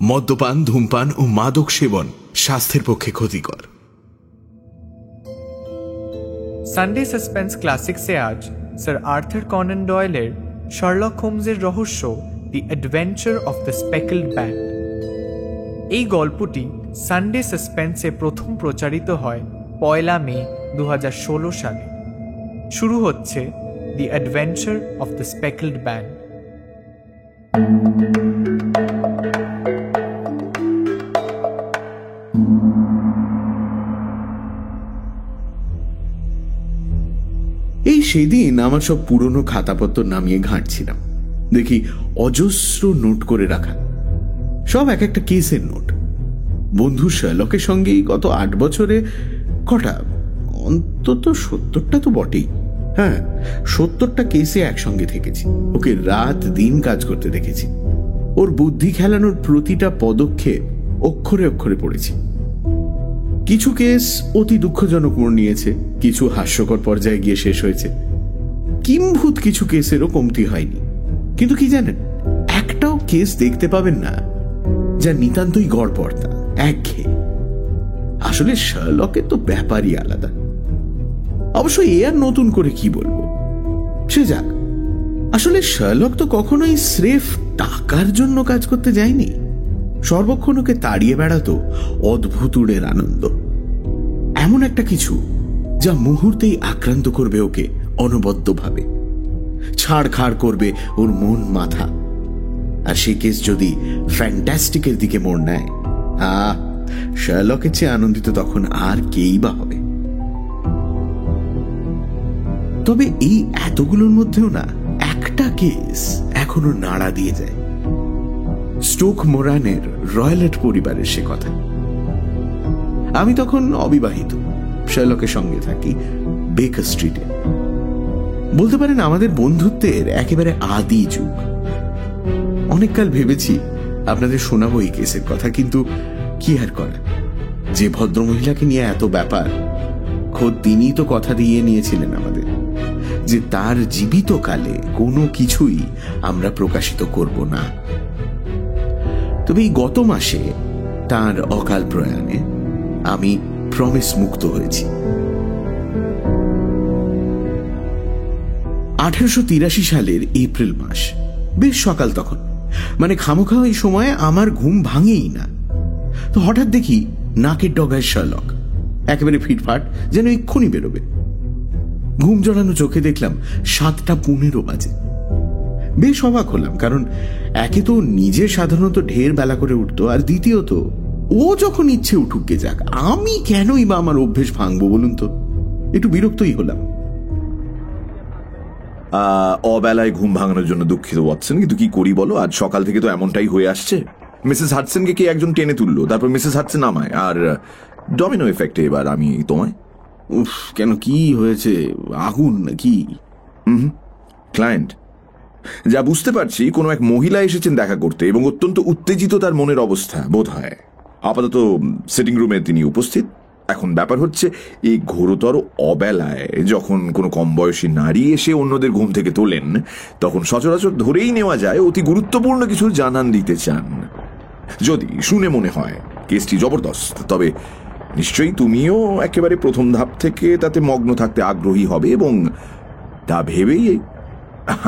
মদ্যপান, ধূমপান ও মাদক সেবন স্বাস্থ্যের পক্ষে ক্ষতিকর। সানডে সাসপেন্স ক্লাসিক্সে আজ স্যার আর্থার কনান ডয়েলের শার্লক হোমসের রহস্য the adventure of the speckled band. এই গল্পটি সানডে সাসপেন্সে প্রথম প্রচারিত হয় 1 মে 2016 সালে। শুরু হচ্ছে the adventure of the speckled band. এই সেদিন আমার সব পুরনো খাতাপত্র নামিয়ে ঘাঁটছিলাম, দেখি অজস্র নোট করে রাখা, সব এক একটা কেসের নোট। বন্ধু শার্লকের সঙ্গে গত 8 বছরে কটা, অন্তত 70টা তো বটেই। হ্যাঁ, 70টা কেসে একসঙ্গে থেকেছি, ওকে রাত দিন কাজ করতে দেখেছি, ওর বুদ্ধি খেলানোর প্রতিটা পদক্ষেপ অক্ষরে অক্ষরে পড়েছি। কিছু কেস অতি দুঃখজনক মোড় নিয়েছে, কিছু হাস্যকর পর্যায়ে গিয়ে শেষ হয়েছে, কিম্ভূত কিছু কেসেরও কমতি হয়নি। কিন্তু কি জানেন, একটাও কেস দেখতে পাবেন না যা নিতান্তই গড়পড়তা, একঘেয়ে। আসলে শার্লকের তো ব্যাপারই আলাদা। অবশ্য এ আর নতুন করে কি বলবো, সে যাক। আসলে শার্লক তো কখনোই স্রেফ টাকার জন্য কাজ করতে যায়নি, সর্বক্ষণ ওকে তাড়িয়ে বেড়াতো অদ্ভুত উড়ের আনন্দ, এমন একটা কিছু যা মুহূর্তেই আক্রান্ত করবে ওকে অনবদ্যভাবে, ছাড়খাড় করবে ওর মন মাথা। আর সেই কেস যদি ফ্যান্টাস্টিকের দিকে মোড় নেয়, শার্লকের চেয়ে আনন্দিত তখন আর কেই বা হবে। তবে এই এতগুলোর মধ্যেও না একটা কেস এখনো নাড়া দিয়ে যায়, স্টোক মোরানের রয়্যালেট পরিবারের সে কথা। আমি তখন অবিবাহিত, শার্লকের সঙ্গে থাকি বেকার স্ট্রিটে। বলতে পারেন আমাদের বন্ধুত্বের একেবারে আদি যুগ। অনেককাল ভেবেছি আপনাদের শোনাবো এই কেসের কথা, কিন্তু কি আর করা, যে ভদ্রমহিলাকে নিয়ে এত ব্যাপার, খোদ তিনিই তো কথা দিয়ে নিয়েছিলেন আমাদের যে তার জীবিত কালে কোনো কিছুই আমরা প্রকাশিত করব না। তবে এই গত মাসে তার অকাল প্রয়াণে আমি প্রমিস মুক্ত হয়েছি। 1883 সালের এপ্রিল মাস, বেশ সকাল তখন, মানে খামোখা এই সময় আমার ঘুম ভাঙেই না। তো হঠাৎ দেখি নাকের ডগায় শার্লক, একেবারে ফিটফাট, যেন এক্ষুনি বেরোবে। ঘুম জড়ানো চোখে দেখলাম 7:15 বাজে। বেশ অবাক হলাম, কারণ একে তো নিজে সাধারণত ঢের বেলা করে উঠতো, আর দ্বিতীয়ত ও যখন ইচ্ছে উঠুক গে যাক, আমি কেনই বা আমার অভ্যেস ভাঙবো বলুন তো? একটু বিরক্তই হলাম। অবেলায় ঘুম ভাঙানোর জন্য দুঃখিত ওয়াটসন, কিন্তু কি করি বলো, আজ সকাল থেকে তো এমনটাই হয়ে আসছে। মিসেস হাডসনকে কি একজন টেনে তুললো, তারপর মিসেস হাডসন আমায়, আর ডমিনো এফেক্টে এবার আমি তোমায়। উফ, কেন, কি হয়েছে? আগুন নাকি? ক্লায়েন্ট। যা বুঝতে পারছি, কোনো এক মহিলা এসেছেন দেখা করতে, এবং অত্যন্ত উত্তেজিত তার মনের অবস্থা বোধ হয়। আপাতত সিটিং রুমে তিনি উপস্থিত। এখন ব্যাপার হচ্ছে, এই ঘোরতর অবেলায় যখন কোনো কম বয়সী নারী এসে অন্যদের ঘুম থেকে তোলেন, তখন সচরাচর ধরেই নেওয়া যায় অতি গুরুত্বপূর্ণ কিছু জানান দিতে চান। যদি শুনে মনে হয় কেসটি জবরদস্ত, তবে নিশ্চয়ই তুমিও একেবারে প্রথম ধাপ থেকে তাতে মগ্ন থাকতে আগ্রহী হবে, এবং তা ভেবেই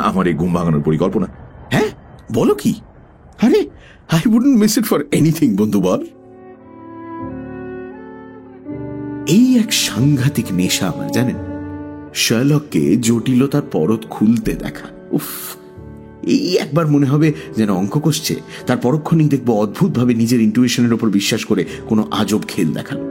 আমার এই ঘুম ভাঙানোর পরিকল্পনা। হ্যাঁ, বলো কি? আরে, I wouldn't miss it for anything বন্ধু, বল। এই এক সাংঘাতিক নেশা আমার, জানেন, শার্লককে জটিলতার পরত খুলতে দেখা। উফ, এই একবার মনে হবে যেন অঙ্ক কষছে, তার পরক্ষণেই দেখবো অদ্ভুতভাবে নিজের ইন্টুইশনের উপর বিশ্বাস করে কোনো আজব খেল দেখানো।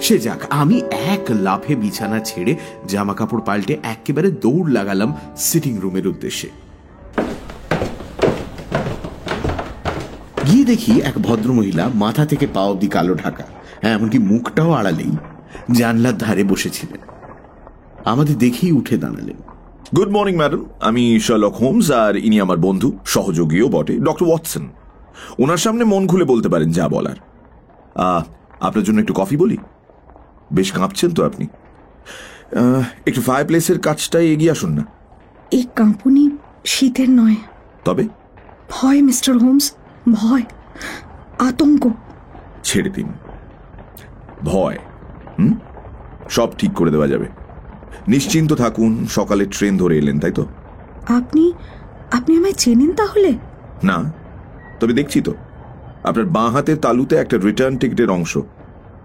সে যাক, আমি এক লাফে বিছানা ছেড়ে জামা কাপড় পাল্টে একেবারে দৌড় লাগালাম সিটিং রুমের উদ্দেশ্যে। গিয়ে দেখি এক ভদ্রমহিলা মাথা থেকে পা অব্দি কালো ঢাকা, হ্যাঁ, এমনকি মুখটাও আড়ালেই জানলার ধারে বসেছিলেন। আমাদের দেখেই উঠে দাঁড়ালেন। গুড মর্নিং ম্যাডাম, আমি শার্লক হোমস, আর ইনি আমার বন্ধু, সহযোগীও বটে, ডক্টর ওয়াটসন। ওনার সামনে মন খুলে বলতে পারেন যা বলার। আপনার জন্য একটু কফি বলি? বেশ কাঁপছেন তো আপনি, একটু ফায়ার প্লেসের কাছটায় এগিয়ে আসুন না। এই কাঁপুনি শীতের নয়, তবে ভয় মিস্টার হোমস। ভয়, আতঙ্ক। ছেড়ে দিন ভয়। সব ঠিক করে দেওয়া যাবে। নিশ্চিন্ত থাকুন, সকালে ট্রেন ধরে এলেন, তাই তো? আপনি আপনি আমায় চেনেন তাহলে? না, তবে দেখছি তো আপনার বাঁ হাতের তালুতে একটা রিটার্ন টিকিটের অংশ।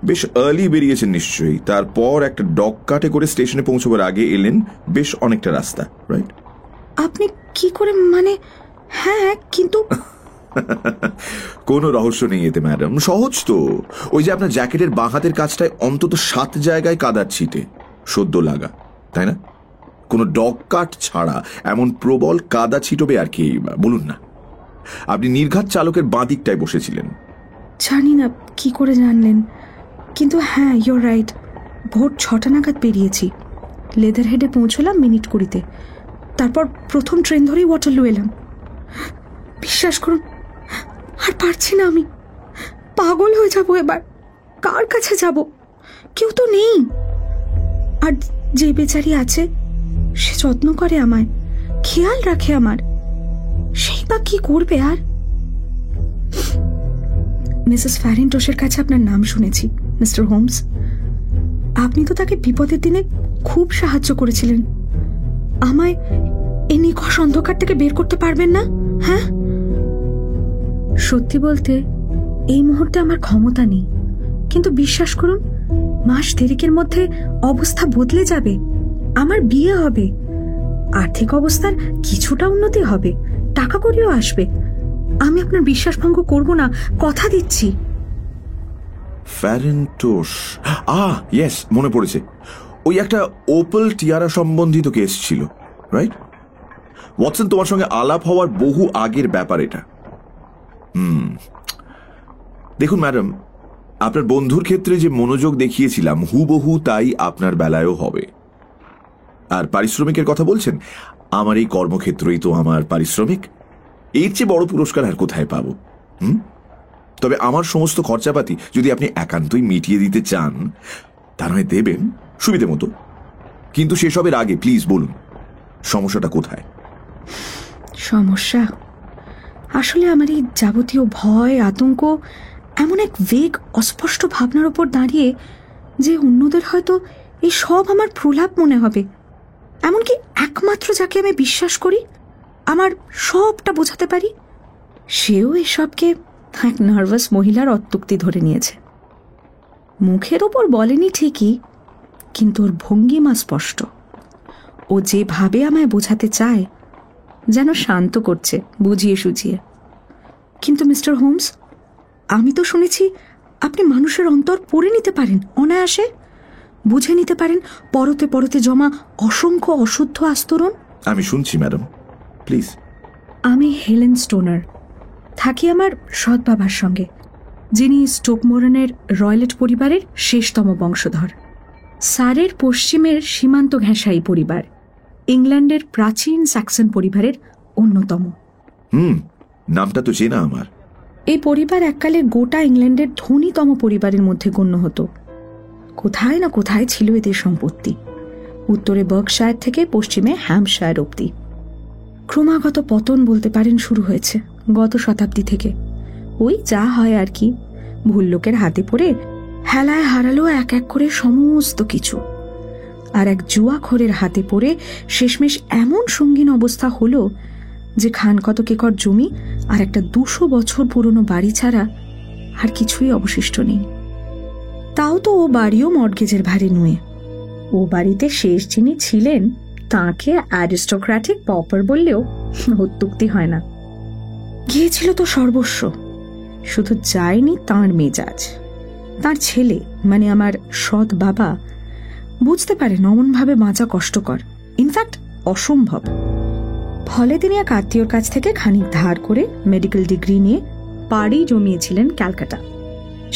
বেশ আর্লি বেরিয়েছেন নিশ্চয়ই। তারপর একটা ডগ কাটে করে স্টেশনে পৌঁছবার আগে এলেন বেশ অনেকটা রাস্তা, রাইট? আপনি কি করে, মানে? হ্যাঁ, কিন্তু কোনো রহস্য নেই এতে ম্যাডাম, সহজ তো। ওই যে আপনার জ্যাকেটের বাঁ হাতের কাছটায় অন্তত 7 জায়গায় কাদার ছিটে, সদ্য লাগা, তাই না? কোনো ডগ কাট ছাড়া এমন প্রবল কাদা ছিটবে আর কি, বলুন না। আপনি নির্ঘাত চালকের বাঁ দিকটায় বসেছিলেন। জানি না কি করে জানলেন, কিন্তু হ্যাঁ, ইউর রাইট। ভোর 6টা নাগাদ বেরিয়েছি। লেদারহেডে পৌঁছলাম মিনিট 20-তে। তারপর প্রথম ট্রেন ধরেই ওয়াটারলু এলাম। বিশ্বাস করুন, আর পারছি না, আমি পাগল হয়ে যাব এবার। কার কাছে যাব? কেউ তো নেই। আর যে বেচারি আছে সে যত্ন করে আমায়, খেয়াল রাখে আমার, সেই বা কি করবে আর? মিসেস ফ্যারিন্টোসের কাছে আপনার নাম শুনেছি, মিস্টার হোমস। আপনি তো তাকে বিপদের দিনে খুব সাহায্য করেছিলেন। আমায় এই নিকষ অন্ধকার থেকে বের করতে পারবেন না? হ্যাঁ, সত্যি বলতে এই মুহূর্তে আমার ক্ষমতা নেই, কিন্তু বিশ্বাস করুন, মাস দেরিকের মধ্যে অবস্থা বদলে যাবে। আমার বিয়ে হবে, আর্থিক অবস্থার কিছুটা উন্নতি হবে, টাকা কড়িও আসবে। আমি আপনার বিশ্বাস ভঙ্গ করব না, কথা দিচ্ছি। ফ্যারেন্টোস, ইয়েস, মনে পড়েছে। ওই একটা ওপেল টিয়ারা সম্বন্ধিত কেস ছিল, রাইট? ওয়াটসন, তোমার সঙ্গে আলাপ হওয়ার বহু আগের ব্যাপার এটা। দেখুন ম্যাডাম, আপনার বন্ধুর ক্ষেত্রে যে মনোযোগ দেখিয়েছিলাম হুবহু তাই আপনার বেলায়ও হবে। আর পারিশ্রমিকের কথা বলছেন, আমার এই কর্মক্ষেত্রই তো আমার পারিশ্রমিক। এর চেয়ে বড় পুরস্কার আর কোথায় পাবো? তবে আমার সমস্ত খরচাপাতি যদি আপনি একান্তই মিটিয়ে দিতে চান, তা নয় দেবেন সুবিধে মতো। কিন্তু সেসবের আগে প্লিজ বলুন, সমস্যাটা কোথায়? সমস্যা আসলে আমার এই যাবতীয় ভয়, আতঙ্ক এমন এক ভেগ অস্পষ্ট ভাবনার উপর দাঁড়িয়ে যে অন্যদের হয়তো এই সব আমার প্রলাপ মনে হবে। এমনকি একমাত্র যাকে আমি বিশ্বাস করি, আমার সবটা বোঝাতে পারি, সেও এসবকে এক নার্ভাস মহিলার অত্যুক্তি ধরে নিয়েছে। মুখের ওপর বলেনি ঠিকই, কিন্তু ওর ভঙ্গিমা স্পষ্ট। ও যেভাবে আমায় বোঝাতে চায় যেন শান্ত করছে, বুঝিয়ে সুঝিয়ে। কিন্তু মিস্টার হোমস, আমি তো শুনেছি আপনি মানুষের অন্তর পড়ে নিতে পারেন অনায়াসে, বুঝে নিতে পারেন পরতে পরতে জমা অসংখ্য অশুদ্ধ আস্তরণ। আমি শুনছি ম্যাডাম, প্লিজ। আমি হেলেন স্টোনার, থাকি আমার সৎ বাবার সঙ্গে, যিনি স্টোকমোরনের রয়লেট পরিবারের শেষতম বংশধর। সারের পশ্চিমের সীমান্ত ঘেঁষাই পরিবার, ইংল্যান্ডের প্রাচীন স্যাক্সন পরিবারের অন্যতম। নামটা তো চেনা আমার। এই পরিবার এককালে গোটা ইংল্যান্ডের ধনীতম পরিবারের মধ্যে গণ্য হতো। কোথায় না কোথায় ছিল এদের সম্পত্তি, উত্তরে বার্কশায়ার থেকে পশ্চিমে হ্যাম্পশায়ার অবধি। ক্রমাগত পতন বলতে পারেন শুরু হয়েছে গত শতাব্দী থেকে। ওই যা হয় আর কি, ভুল লোকের হাতে পড়ে হেলায় হারালো এক এক করে সমস্ত কিছু। আর এক জুয়াখোরের হাতে পড়ে শেষমেশ এমন সঙ্গীন অবস্থা হলো যে খান কতক একর জমি আর একটা 200 বছর পুরনো বাড়ি ছাড়া আর কিছুই অবশিষ্ট নেই। তাও তো ও বাড়িও মর্গেজের ভারে নুয়ে। ও বাড়িতে শেষ যিনি ছিলেন তাঁকে অ্যারিস্টোক্র্যাটিক পপার বললেও অত্যুক্তি হয় না। গিয়েছিল তো সর্বস্ব, শুধু যায়নি তাঁর মেজাজ। তাঁর ছেলে, মানে আমার সৎ বাবা, বুঝতে পারেন অমনভাবে বাঁচা কষ্টকর, ইনফ্যাক্ট অসম্ভব। ফলে তিনি এক আত্মীয়র কাছ থেকে খানিক ধার করে মেডিকেল ডিগ্রি নিয়ে পাড়ি জমিয়েছিলেন ক্যালকাটা।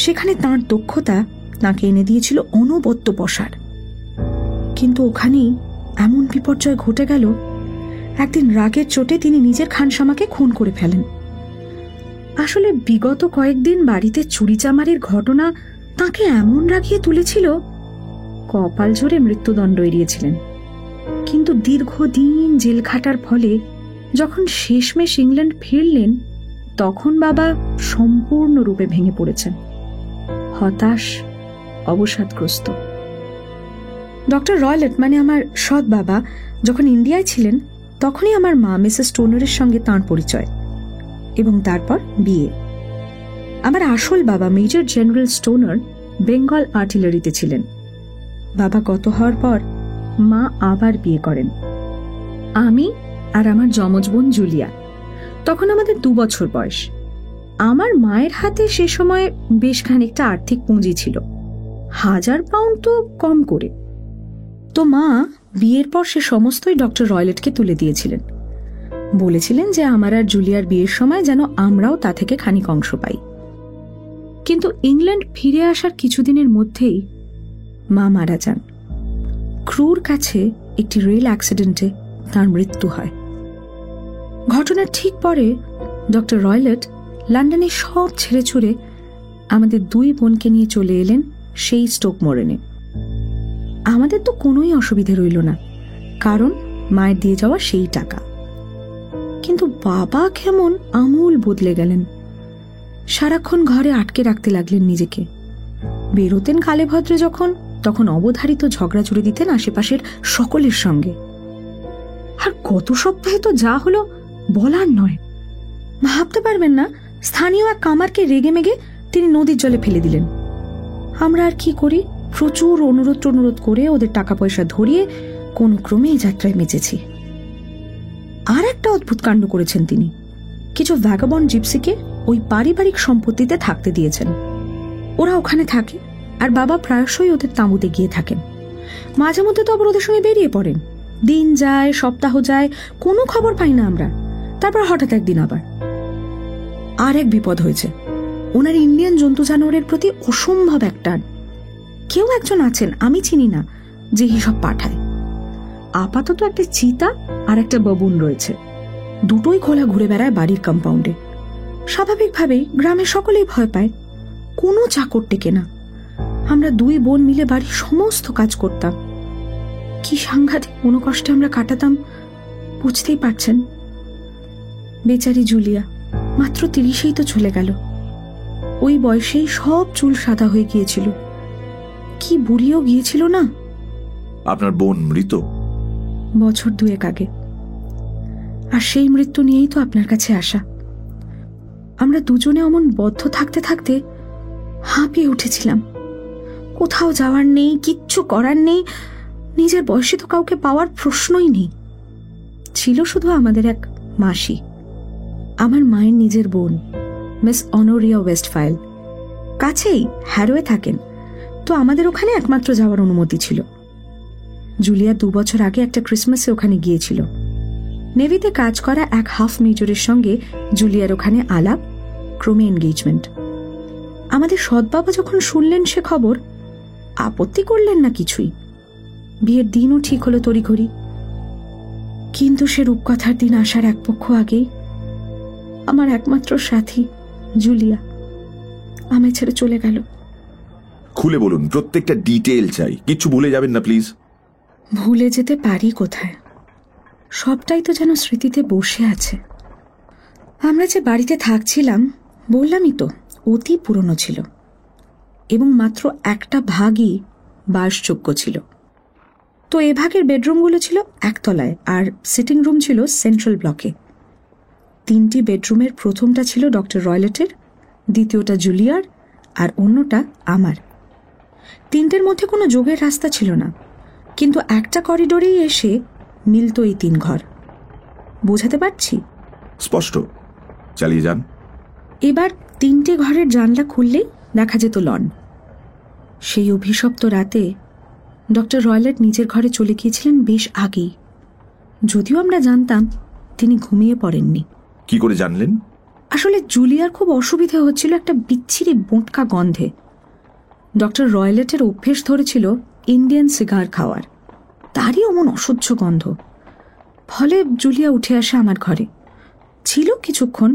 সেখানে তাঁর দক্ষতা তাঁকে এনে দিয়েছিল অনবদ্য পসার। কিন্তু ওখানেই এমন বিপর্যয় ঘটে গেল, একদিন রাগের চোটে তিনি নিজের খানসামাকে খুন করে ফেলেন। আসলে বিগত কয়েকদিন বাড়িতে চুরিচামারির ঘটনা তাঁকে এমন রাগিয়ে তুলেছিল, কপাল ঝরে মৃত্যুদণ্ড এড়িয়েছিলেন। কিন্তু দীর্ঘদিন জেল খাটার ফলে যখন শেষমেশ ইংল্যান্ড ফিরলেন, তখন বাবা সম্পূর্ণরূপে ভেঙে পড়েছেন, হতাশ, অবসাদগ্রস্ত। ডক্টর রয়লেট মানে আমার সৎ বাবা যখন ইন্ডিয়ায় ছিলেন তখনই আমার মা মিসেস স্টোনারের সঙ্গে তাঁর পরিচয় এবং তারপর বিয়ে। আমার আসল বাবা মেজর জেনারেল স্টোনার বেঙ্গল আর্টিলারিতে ছিলেন। বাবা গত হওয়ার পর মা আবার বিয়ে করেন। আমি আর আমার যমজ বোন জুলিয়া, তখন আমাদের 2 বছর বয়স। আমার মায়ের হাতে সে সময় বেশ খানিকটা আর্থিক পুঁজি ছিল, 1000 পাউন্ড তো কম করে। তো মা বিয়ের পর সে সমস্তই ডক্টর রয়লেটকে তুলে দিয়েছিলেন, বলেছিলেন যে আমার আর জুলিয়ার বিয়ের সময় যেন আমরাও তা থেকে খানিক অংশ পাই। কিন্তু ইংল্যান্ড ফিরে আসার কিছুদিনের মধ্যেই মা মারা যান। ক্রুর কাছে একটি রেল অ্যাক্সিডেন্টে তার মৃত্যু হয়। ঘটনার ঠিক পরে ডক্টর রয়লেট লন্ডনে সব ছেড়ে ছুড়ে আমাদের 2 বোনকে নিয়ে চলে এলেন সেই স্টোক মোরেনে। আমাদের তো কোনোই অসুবিধে রইল না, কারণ মায়ের দিয়ে যাওয়া সেই টাকা। কিন্তু বাবা কেমন আমূল বদলে গেলেন। সারাক্ষণ ঘরে আটকে রাখতে লাগলেন নিজেকে। বেরোতেন কালে ভদ্রে যখন, তখন অবধারিত ঝগড়া জুড়ে দিতেন আশেপাশের সকলের সঙ্গে। আর গত সপ্তাহে তো যা হলো বলার নয়। ভাবতে পারবেন না, স্থানীয় এক কামারকে রেগে মেগে তিনি নদীর জলে ফেলে দিলেন। আমরা আর কি করি, প্রচুর অনুরোধ করে ওদের টাকা পয়সা ধরিয়ে কোন ক্রমে এই যাত্রায় মেচেছি। আর একটা অদ্ভুত কাণ্ড করেছেন তিনি। কিছু ভ্যাগাবন্ড জিপসিকে ওই পারিবারিক সম্পত্তিতে থাকতে দিয়েছেন। ওরা ওখানে থাকে আর বাবা প্রায়শই ওদের তাঁবুতে গিয়ে থাকেন। মাঝে মধ্যে তো আবার ওদের সঙ্গে বেরিয়ে পড়েন। দিন যায়, সপ্তাহ যায়, কোনো খবর পাই না আমরা। তারপর হঠাৎ একদিন আবার আর এক বিপদ হয়েছে। ওনার ইন্ডিয়ান জন্তু জানোয়ারের প্রতি অসম্ভব এক টান। কেউ একজন আছেন, আমি চিনি না, যে হিসব পাঠায়। আপাতত একটা চিতা আর একটা বাবুন রয়েছে। দুটোই খোলা ঘুরে বেড়ায় বাড়ির কম্পাউন্ডে। স্বাভাবিকভাবেই গ্রামের সকলেই ভয় পায়। কোনো চাকর টেকে না। আমরা 2 বোন মিলে বাড়ির সমস্ত কাজ করতাম। কি সাংঘাতিক মনোকষ্টে আমরা কাটাতাম বুঝতেই পারছেন। বেচারি জুলিয়া মাত্র 30এই তো চলে গেল। ওই বয়সেই সব চুল সাদা হয়ে গিয়েছিল। কি বুড়িও গিয়েছিল না। আপনার বোন মৃত? বছর 2 আগে। আর সেই মৃত্যু নিয়েই তো আপনার কাছে আসা। আমরা দুজনে অমন বদ্ধ থাকতে থাকতে হাঁপিয়ে উঠেছিলাম। কোথাও যাওয়ার নেই, কিচ্ছু করার নেই। নিজের বয়সে তো কাউকে পাওয়ার প্রশ্নই নেই। ছিল শুধু আমাদের এক মাসি, আমার মায়ের নিজের বোন, মিস অনোরিয়া ওয়েস্টফাইল। কাছেই হ্যারোয়ে থাকেন, তো আমাদের ওখানে একমাত্র যাওয়ার অনুমতি ছিল। জুলিয়া 2 বছর আগে একটা ক্রিসমাসে ওখানে গিয়েছিল। নেভিতে কাজ করা এক হাফ মেজরের সঙ্গে জুলিয়ার ওখানে আলাপ, ক্রমে এনগেজমেন্ট। আমাদের সৎবাবা যখন শুনলেন সে খবর, আপত্তি করলেন না কিছুই। বিয়ের দিনও ঠিক হলো তড়িঘড়ি। কিন্তু সে রূপকথার দিন আসার এক পক্ষ আগেই আমার একমাত্র সাথী জুলিয়া আমায় ছেড়ে চলে গেল। খুলে বলুন, প্রত্যেকটা ডিটেইল চাই, কিচ্ছু ভুলে যাবেন না প্লিজ। ভুলে যেতে পারি কোথায়, সবটাই তো যেন স্মৃতিতে বসে আছে। আমরা যে বাড়িতে থাকছিলাম বললামই তো, অতি পুরনো ছিল এবং মাত্র একটা ভাগই বাসযোগ্য ছিল। তো এ ভাগের বেডরুমগুলো ছিল একতলায় আর সিটিং রুম ছিল সেন্ট্রাল ব্লকে। 3টি বেডরুমের প্রথমটা ছিল ডক্টর রয়লেটের, দ্বিতীয়টা জুলিয়ার আর অন্যটা আমার। 3টের মধ্যে কোনো যোগের রাস্তা ছিল না, কিন্তু একটা করিডোরেই এসে মিলত এই 3 ঘর। বোঝাতে পারছি? স্পষ্ট, চালিয়ে যান। এবার 3টে ঘরের জানলা খুললেই দেখা যেত লন। সেই অভিশপ্ত রাতে ডক্টর রয়লেট নিজের ঘরে চলে গিয়েছিলেন বেশ আগেই, যদিও আমরা জানতাম তিনি ঘুমিয়ে পড়েননি। কি করে জানলেন? আসলে জুলিয়ার খুব অসুবিধে হচ্ছিল একটা বিচ্ছিরি বোঁটকা গন্ধে। ডক্টর রয়লেটের অভ্যেস ধরেছিল ইন্ডিয়ান সিগার খাওয়ার, তারই অমন অসহ্য গন্ধ। ফলে জুলিয়া উঠে আসে আমার ঘরে। ছিল কিছুক্ষণ,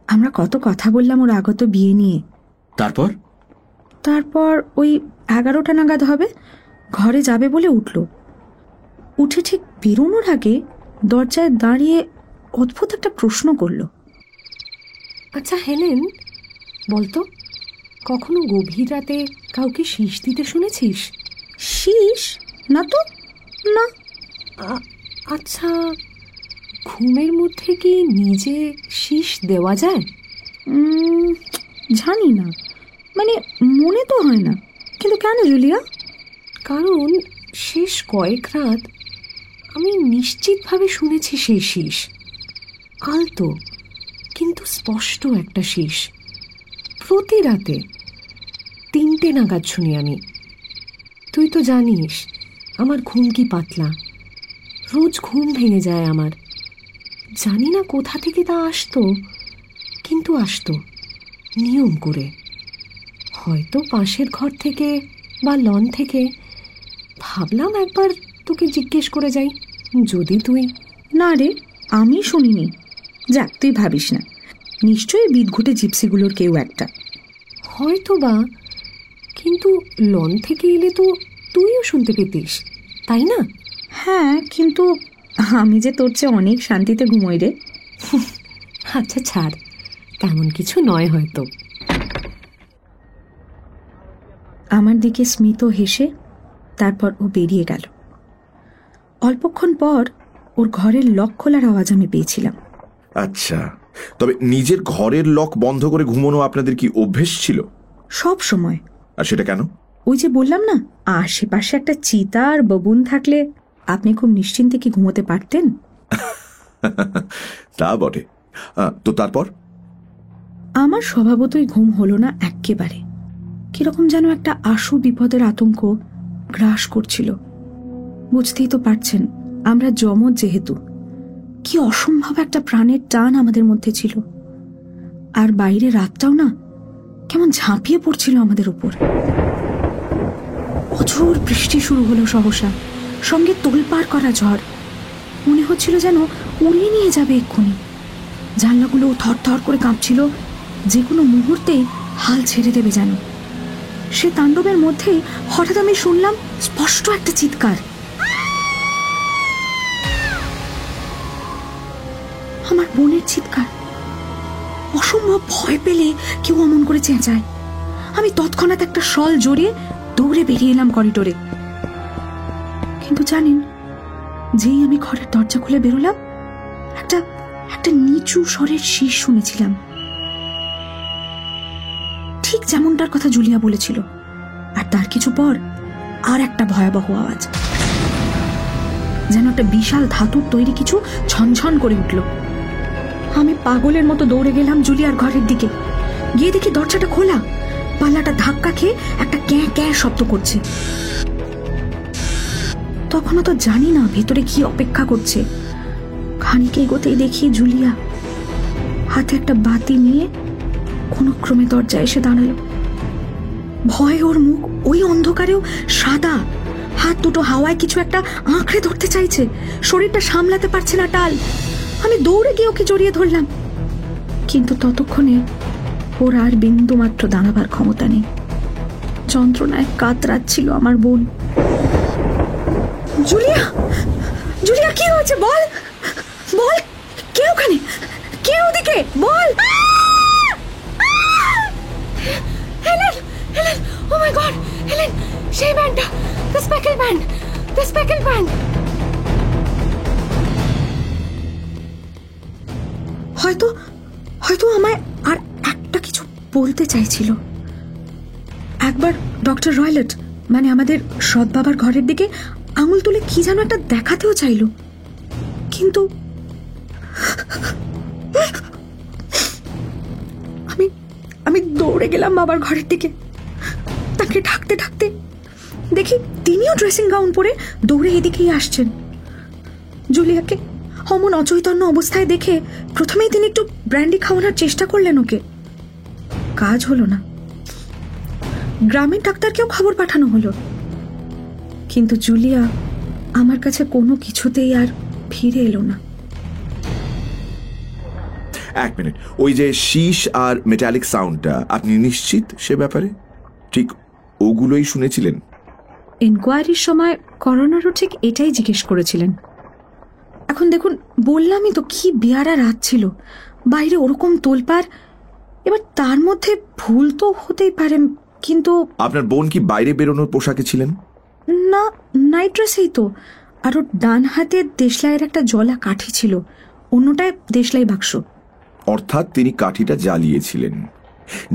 আমরা কত কথা বললাম ওর আগত বিয়ে নিয়ে। তারপর ওই 11টা নাগাদ হবে, ঘরে যাবে বলে উঠল। উঠে ঠিক বেরোনোর আগে দরজায় দাঁড়িয়ে অদ্ভুত একটা প্রশ্ন করল। আচ্ছা হেলেন, বলতো কখনো গভীর রাতে কাউকে শীষ দিতে শুনেছিস? শীষ? না তো, না। আচ্ছা, ঘুমের মধ্যে কি নিজে শীষ দেওয়া যায়? জানি না, মানে মনে তো হয় না। কিন্তু কেন জুলিয়া? কারণ শেষ কয়েক রাত আমি নিশ্চিতভাবে শুনেছি সেই শীষ। আলতো কিন্তু স্পষ্ট একটা শীষ। প্রতি রাতে 3টে নাগাদ শুনি আমি। তুই তো জানিস আমার ঘুম কি পাতলা, রোজ ঘুম ভেঙে যায় আমার। জানি না কোথা থেকে তা আসতো, কিন্তু আসতো নিয়ম করে। হয়তো পাশের ঘর থেকে বা লন থেকে। ভাবলাম একবার তোকে জিজ্ঞেস করে যাই, যদি তুই। না রে, আমি শুনিনি। যাক, তুই ভাবিস না, নিশ্চয়ই বিদঘুটে জিপসিগুলোর কেউ একটা। হয়তো বা, কিন্তু লন থেকে এলে তো তুইও শুনতে পেতিস, তাই না? হ্যাঁ, কিন্তু আমি যে তোর চেয়ে অনেক শান্তিতে ঘুমোই রে। আচ্ছা ছাড়, তেমন কিছু নয় হয়তো। আমার দিকে স্মিত হেসে তারপর ও বেরিয়ে গেল। অল্পক্ষণ পর ওর ঘরের লক খোলার আওয়াজ আমি পেয়েছিলাম। আচ্ছা, তবে নিজের ঘরের লক বন্ধ করে ঘুমানো আপনাদের কি অভ্যেস ছিল? সব সময়। আর সেটা কেন? ওই যে বললাম না, আশেপাশে একটা চিতা আর বাবুন থাকলে আপনি খুব নিশ্চিন্তে কি ঘুমোতে পারতেন? তা বটে। তো তারপর? আমার স্বভাবতই ঘুম হলো না একেবারে। কিরকম যেন একটা আশু বিপদের আতঙ্ক গ্রাস করছিল। বুঝতেই তো পারছেন, আমরা যমজ যেহেতু, কি অসম্ভব একটা প্রাণের টান আমাদের মধ্যে ছিল। আর বাইরে রাতটাও না কেমন ঝাঁপিয়ে পড়ছিল আমাদের উপর। প্রচুর বৃষ্টি শুরু হলো সহসা, সঙ্গে তোলপাড় করা ঝড়। মনে হচ্ছিল যেন উড়িয়ে নিয়ে যাবে এক্ষুনি। জানলাগুলো থরথর করে কাঁপছিল, যে কোনো মুহূর্তেই হাল ছেড়ে দেবে যেন। সে তাণ্ডবের মধ্যেই হঠাৎ আমি শুনলাম স্পষ্ট একটা চিৎকার। আমার বোনের চিৎকার। অসম্ভব ভয় পেলে কেউ অমন করে চেঁচায়। আমি তৎক্ষণাৎ একটা শল জড়িয়ে দৌড়ে বেরিয়ে এলাম করিডোরে। কিন্তু জানেন, যেই আমি ঘরের দরজা খুলে বেরোলাম, একটা একটা নিচু স্বরের শীষ শুনেছিলাম, ঠিক যেমনটার কথা জুলিয়া বলেছিল। আর তার কিছু পর আর একটা ভয়াবহ আওয়াজ, যেন একটা বিশাল ধাতুর তৈরি কিছু ঝনঝন করে উঠল। আমি পাগলের মতো দৌড়ে গেলাম জুলিয়ার ঘরের দিকে। গিয়ে দেখি দরজাটা খোলা, পাল্লাটা ধাক্কা খেয়ে একটা ক্যাঁ ক্যাঁ শব্দ করছে। তখনও তো জানি না ভেতরে কি অপেক্ষা করছে। খানিক এগোতেই দেখি জুলিয়া হাতে একটা বাতি নিয়ে কোনো ক্রমে দরজায় এসে দাঁড়ালো। ভয়ে ওর মুখ ওই অন্ধকারেও সাদা। হাত দুটো হাওয়ায় কিছু একটা আঁকড়ে ধরতে চাইছে, শরীরটা সামলাতে পারছে না টাল। আমি দৌড়ে গিয়ে ওকে জড়িয়ে ধরলাম, কিন্তু ততক্ষণে ওর আর বিন্দু মাত্র দাঁড়াবার ক্ষমতা নেই। যন্ত্রণায় কাতরাচ্ছিল আমার বোন। জুলিয়া, জুলিয়া, কি হয়েছে বল, বল, কে ওখানে, কে ওদিকে, বল। Helen, Helen, oh my god, Helen, সেই ব্যান্ডটা, the speckle band, the speckle band. হয়তো হয়তো আমায় আর একটা কিছু বলতে চাইছিল। একবার ডক্টর রয়লেট, মানে আমাদের সৎ বাবার ঘরের দিকে আঙুল তুলে কি যেন একটা দেখাতেও চাইল, কিন্তু আমি দৌড়ে গেলাম বাবার ঘরের দিকে। তাকে ঢাকতে ঢাকতে দেখি তিনিও ড্রেসিং গাউন পরে দৌড়ে এদিকেই আসছেন। জুলিয়াকে অমন অচৈতন্য অবস্থায় দেখে প্রথমেই তিনি একটু ব্র্যান্ডি খাওয়ানোর চেষ্টা করলেন ওকে। কাজ হলো না। গ্রামের ডাক্তারকেও খবর পাঠানো হলো, কিন্তু জুলিয়া আমার কাছে কোনো কিছুতেই আর ফিরে এলো না। এক মিনিট, ওই যে শীষ আর মেটালিক সাউন্ডটা, আপনি নিশ্চিত সে ব্যাপারে? ঠিক ওগুলোই শুনেছিলেন? ইনকোয়ারির সময় করোনারও ঠিক এটাই জিজ্ঞেস করেছিলেন। এখন দেখুন, বললামই তো কি বেয়ারা রাত ছিল, বাইরে ওরকম তোলপাড়, এবার তার মধ্যে ভুল তো হতেই পারে, কিন্তু আপনার বোন কি বাইরে বেরোনোর পোশাকে ছিলেন? না, নাইট ড্রেসেই তো। আর ওর ডান হাতে দেশলাইয়ের একটা জলা কাঠি ছিল, অন্যটায় দেশলাই বাক্স। অর্থাৎ তিনি কাঠিটা জ্বালিয়েছিলেন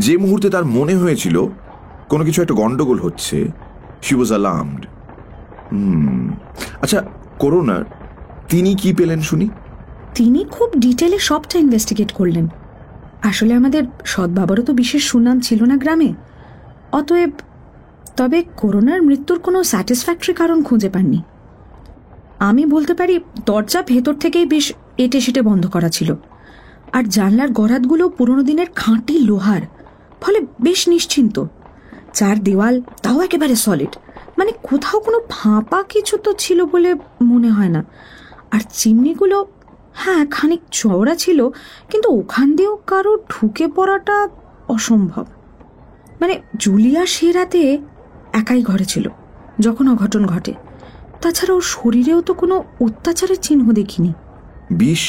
যে মুহূর্তে তার মনে হয়েছিল কোনো কিছু একটা গন্ডগোল হচ্ছে। She was alarmed. আচ্ছা, করোনার তিনি কি পেলেন শুনি? তিনি খুব ডিটেলে সবটা ইনভেস্টিগেট করলেন। আসলে আমাদের সৎ বাবারও তো বিশেষ সুনাম ছিল না গ্রামে, অতএব তবে করোনার মৃত্যুর কোনো স্যাটিসফ্যাক্টরি কারণ খুঁজে পাননি। আমি বলতে পারি দরজা ভেতর থেকেই বেশ এটে সেটে বন্ধ করা ছিল, আর জানলার গরাদগুলো পুরনো দিনের খাঁটি লোহার, ফলে বেশ নিশ্চিন্ত। চার দেওয়াল তাও একেবারে সলিড, মানে কোথাও কোনো ফাঁপা কিছু তো ছিল বলে মনে হয় না। আর চিমনিগুলো হ্যাঁ খানিক চওড়া ছিল, কিন্তু ওখান দিয়েও কারো ঢুকে পড়াটা অসম্ভব। মানে জুলিয়া সে রাতে একাই ঘরে ছিল যখন অঘটন ঘটে। তাছাড়া ওর শরীরেও তো কোনো অত্যাচারের চিহ্ন দেখিনি। বিষ?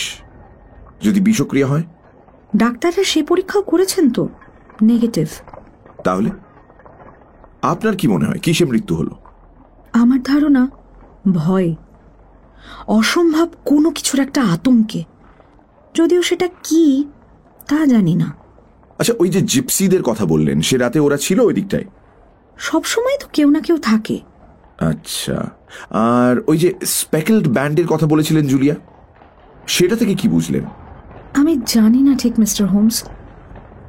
যদি বিষক্রিয়া হয়? ডাক্তাররা সে পরীক্ষাও করেছেন তো, নেগেটিভ। তাহলে আপনার কি মনে হয় কিসে মৃত্যু হলো? আমার ধারণা ভয়, অসম্ভব কোনো কিছুর একটা আতঙ্কে, যদিও সেটা কি তা জানি না। আচ্ছা, ওই যে জিপসিদের কথা বললেন, সে রাতে ওরা ছিল ওই দিকটায়? সবসময় তো কেউ না কেউ থাকে। আচ্ছা, আর ওই যে স্পেকেলড ব্যান্ডের কথা বলেছিলেন জুলিয়া, সেটা থেকে কি বুঝলেন? আমি জানি না ঠিক মিস্টার হোমস।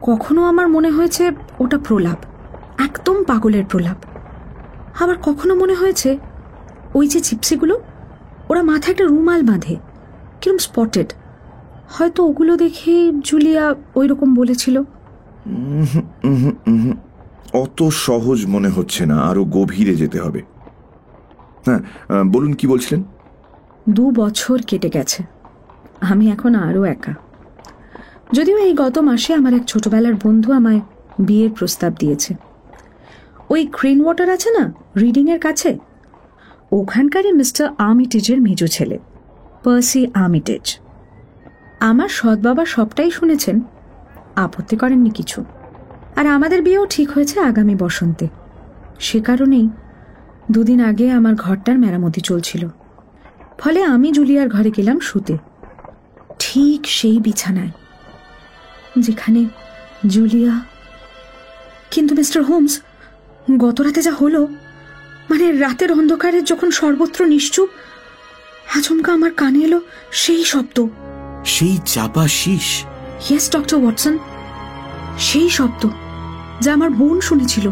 কখনো আমার মনে হয়েছে ওটা প্রলাপ, একদম পাগলের প্রলাপ। আবার কখনো মনে হয়েছে ওই যে জিপসিগুলো, ওরা মাথায় একটা রুমাল বাঁধে, কিরম স্পটেড, হয়তো ওগুলো দেখে জুলিয়া ওই রকম বলেছিল। অত সহজ মনে হচ্ছে না, আরো গভীরে যেতে হবে। হ্যাঁ, বলুন কি বলছিলেন? 2 বছর কেটে গেছে, আমি এখন আরও একা। যদিও এই গত মাসে আমার এক ছোটবেলার বন্ধু আমায় বিয়ের প্রস্তাব দিয়েছে। ওই ক্রেন ওয়াটার আছে না রিডিংয়ের কাছে, ওখানকারই মিস্টার আর্মিটেজের মেজো ছেলে, পার্সি আর্মিটেজ। আমার সৎ বাবা সবটাই শুনেছেন, আপত্তি করেননি কিছু। আর আমাদের বিয়েও ঠিক হয়েছে আগামী বসন্তে। সে কারণেই 2 দিন আগে আমার ঘরটার মেরামতি চলছিল, ফলে আমি জুলিয়ার ঘরে গেলাম শুতে, ঠিক সেই বিছানায় যেখানে জুলিয়া। কিন্তু মিস্টার হোমস, গত রাতে যা হলো, মানে রাতের অন্ধকারে যখন সর্বত্র নিশ্চুপ, আচমকা আমার কানে এলো সেই শব্দ। সেই চাপা শীষ? ইয়েস ডক্টর ওয়াটসন, সেই শব্দ যা আমার বোন শুনেছিল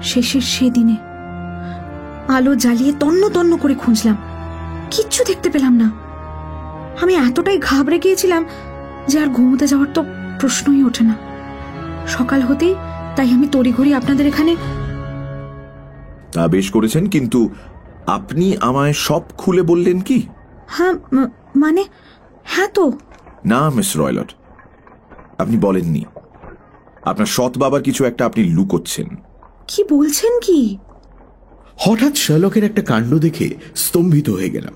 শেষের সেদিনে। আলো জ্বালিয়ে তন্ন তন্ন করে খুঁজলাম, কিচ্ছু দেখতে পেলাম না। আমি এতটাই ঘাবড়ে গিয়েছিলাম যে আর ঘুমোতে যাওয়ার তো প্রশ্নই ওঠে না। সকাল হতেই তাই আমি তড়িঘড়ি আপনাদের এখানে। তা বেশ করেছেন, কিন্তু আপনি আমায় সব খুলে বললেন কি? হ্যাঁ মানে হ্যাঁ তো। না মিস রয়লট, আপনি বলেননি। আপনার সৎ বাবার কিছু একটা আপনি লুকোচ্ছেন। কি বলছেন কি? হঠাৎ শার্লকের একটা কাণ্ড দেখে স্তম্ভিত হয়ে গেলাম।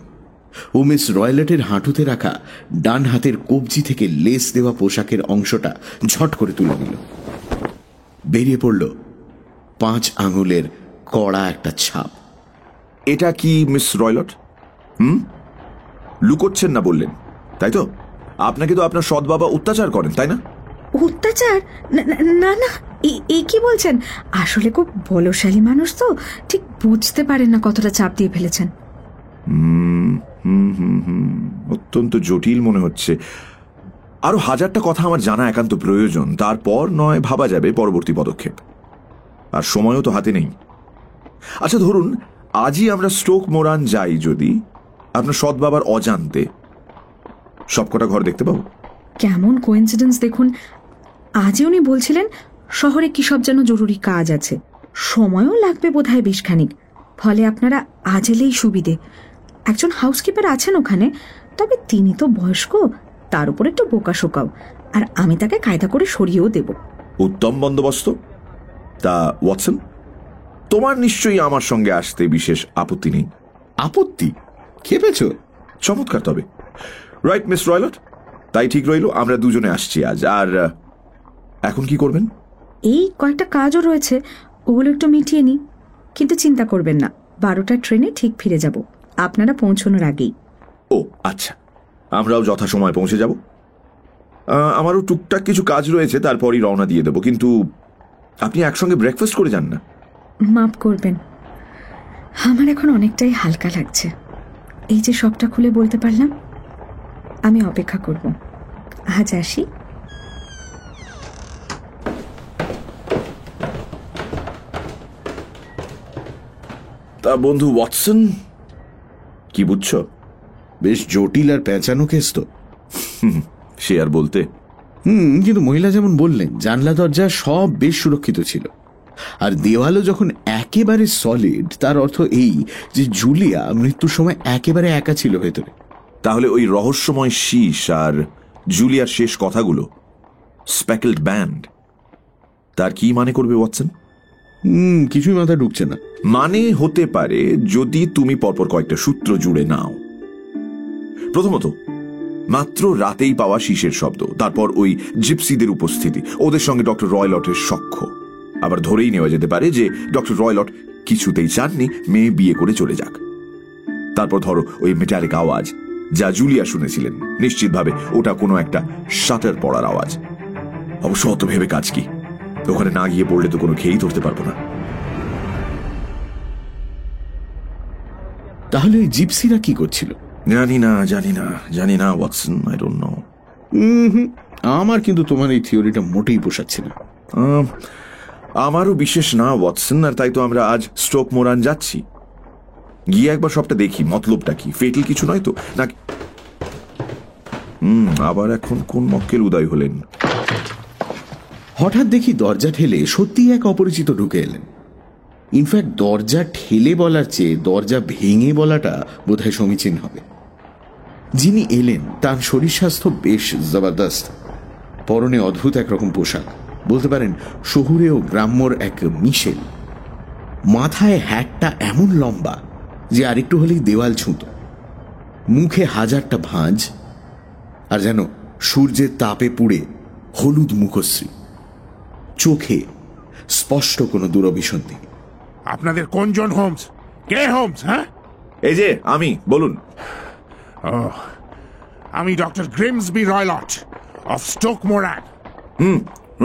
ও মিস রয়লেটের হাঁটুতে রাখা ডান হাতের কবজি থেকে লেস দেওয়া পোশাকের অংশটা ঝট করে তুলে নিল। বেরিয়ে পড়ল 5 আঙুলের কড়া একটা ছাপ। এটা কি মিস রয়লট? লুকোচ্ছেন না বললেন, তাই তো? আপনাকে তো আপনার সৎ বাবা অত্যাচার করেন, তাই না? অত্যাচার? না না, এই কি বলছেন? আসলে খুব বলশালী মানুষ তো, ঠিক বুঝতে পারেন না কতটা চাপ দিয়ে ফেলেছেন। অত্যন্ত জটিল মনে হচ্ছে। আরো 1000টা কথা আমার জানা একান্ত প্রয়োজন, তারপর নয় ভাবা যাবে পরবর্তী পদক্ষেপ। আর সময়ও তো হাতে নেই। আচ্ছা ধরুন আজই আমরা স্টোক মোরান যাই, যদি আপনার সৎ বাবার অজান্তে, সবকটা ঘর দেখতে পাবো? কেমন কোইন্সিডেন্স দেখুন। আজই উনি বলছিলেন শহরে কি সব যেন জরুরি কাজ আছে, সময়ও লাগবে বোধহয় বেশ খানিক, ফলে আপনারা আজ এলেই সুবিধে। একজন হাউসকিপার আছেন ওখানে, তবে তিনি তো বয়স্ক, তার উপর একটু বোকা শোকাও, আর আমি তাকে কায়দা করে সরিয়েও দেব। উত্তম বন্দোবস্ত। তা ওয়াটসন, তোমার নিশ্চয়ই আমার সঙ্গে আসতে বিশেষ আপত্তি নেই? আপত্তি? খেপেছ? চমৎকার। তবে রাইট মিস রয়লট, তাই ঠিক রইল, আমরা দুজনে আসছি আজ। আর এখন কি করবেন? এই কয়েকটা কাজও রয়েছে, ওগুলো একটু মিটিয়ে নিই। কিন্তু চিন্তা করবেন না, 12টার ট্রেনে ঠিক ফিরে যাব, আপনারা পৌঁছানোর আগেই। ও আচ্ছা, আমরাও যথাসময়ে পৌঁছে যাব। আমারও টুকটাক কিছু কাজ রয়েছে, তারপরই রওনা দিয়ে দেবো। কিন্তু আপনি একসঙ্গে ব্রেকফাস্ট করে যান না? মাফ করবেন, আমার এখন অনেকটাই হালকা লাগছে। এই যে সবটা খুলে বলতে পারলাম। আমি অপেক্ষা করব, আজ আসি। তা বন্ধু ওয়াটসন, কি বুঝছো? বেশ জটিল আর পেঁচানো কেস তো। সে আর বলতে। কিন্তু মহিলা যেমন বললেন, জানলা দরজা সব বেশ সুরক্ষিত ছিল, আর দেওয়ালও যখন একেবারে সলিড, তার অর্থ এই যে জুলিয়া মৃত্যুর সময় একেবারে একা ছিল ভেতরে। তাহলে ওই রহস্যময় শীষ আর জুলিয়ার শেষ কথাগুলো, স্পেকলড ব্যান্ড, তার কি মানে করবে ওয়াটসন? কিছুই মাথায় ঢুকছে না। মানে হতে পারে যদি তুমি পরপর কয়েকটা সূত্র জুড়ে নাও। প্রথমত, মাত্র রাতেই পাওয়া শীষের শব্দ, তারপর ওই জিপসিদের উপস্থিতি, ওদের সঙ্গে ডক্টর রয়লটের সখ্য। আবার ধরেই নেওয়া যেতে পারে যে ডক্টর রয়লট কিছুতেই চাননি মেয়ে বিয়ে করে চলে যাক। তারপর ধরো ওই মেটালিক আওয়াজ যা জুলিয়া শুনেছিলেন, নিশ্চিতভাবে ওটা কোনো একটা শাটার পড়ার আওয়াজ। অবশ্য অত ভেবে কাজ কি, ওখানে না গিয়ে পড়লে তো কোনো খেয়েই ধরতে পারবো না। তাহলে ওই জিপসিরা কি করছিল? জানি না ওয়াটসন, আই ডোন্ট নো। আমার কিন্তু তোমার এই থিওরিটা মোটেই পোষাচ্ছে না। আমারও বিশেষ না ওয়াটসন, আর তাই তো আমরা আজ স্টোক মোরান যাচ্ছি। গিয়ে একবার সবটা দেখি, মতলবটা কি, ফেটেল কিছু নয় তো নাকি? আবার এখন কোন মক্কেল উদয় হলেন? হঠাৎ দেখি দরজা ঠেলে সত্যিই এক অপরিচিত ঢুকে এলেন। ইনফ্যাক্ট দরজা ঠেলে বলার চেয়ে দরজা ভেঙে বলাটা বোধহয় সমীচীন হবে। যিনি এলেন তার শরীর স্বাস্থ্য বেশ জবরদস্ত, পরনে অদ্ভুত একরকম পোশাক, বলতে পারেন শহুরে ও গ্রাম্যর এক মিশেল। মাথায় হ্যাটটা এমন লম্বা যে আরেকটু হলেই দেওয়াল ছুঁত, মুখে হাজারটা ভাঁজ, আর যেন সূর্যের তাপে পুড়ে হলুদ মুখশ্রী, চোখে স্পষ্ট কোনো দুরভিসন্ধি। আপনাদের কোনজন হোমস? কে হোমস? হ্যাঁ, এই যে আমি, বলুন। আমি doctor Grimesby Roylott of Stoke Moran.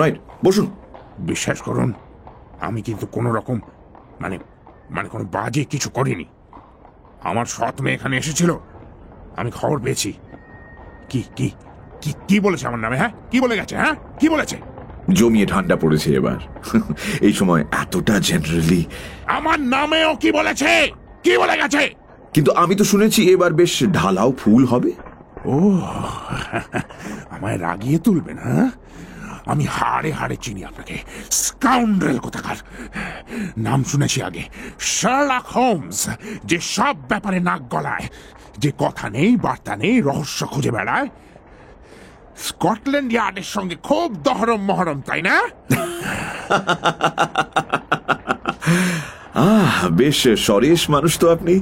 Right, বসুন। বিশ্বাস করুন, আমি কিন্তু কোনো রকম মানে কোনো বাজে কিছু করিনি। আমার সৎ মেয়ে এখানে এসেছিল, আমি খবর পেয়েছি। কি কি কি কি বলেছে আমার নামে? হ্যাঁ, কি বলে গেছে? হ্যাঁ, কি বলেছে? জমিয়ে ঠান্ডা পড়েছে এবার। এই সময় এতটা জেনারেলি। আমার নামেও কি বলেছে? কি বলে গেছে? কিন্তু আমি তো শুনেছি এবার বেশ ঢালাও ফুল হবে। ও, আমায় রাগিয়ে তুলবেন? হ্যাঁ, আমি হাড়ে হাড়ে চিনি আপনাকে, স্কাউন্ড্রেল কোথাকার। নাম শুনেছি আগে, শার্লক হোমস, যে সব ব্যাপারে নাক গলায়, যে কথা নেই বার্তা নেই, রহস্য খুঁজে বেড়ায়। স্কটল্যান্ড ইয়ার্ডের সঙ্গে খুব দহরম মহরম, তাই না? বেশ সরেশ মানুষ তো আপনি।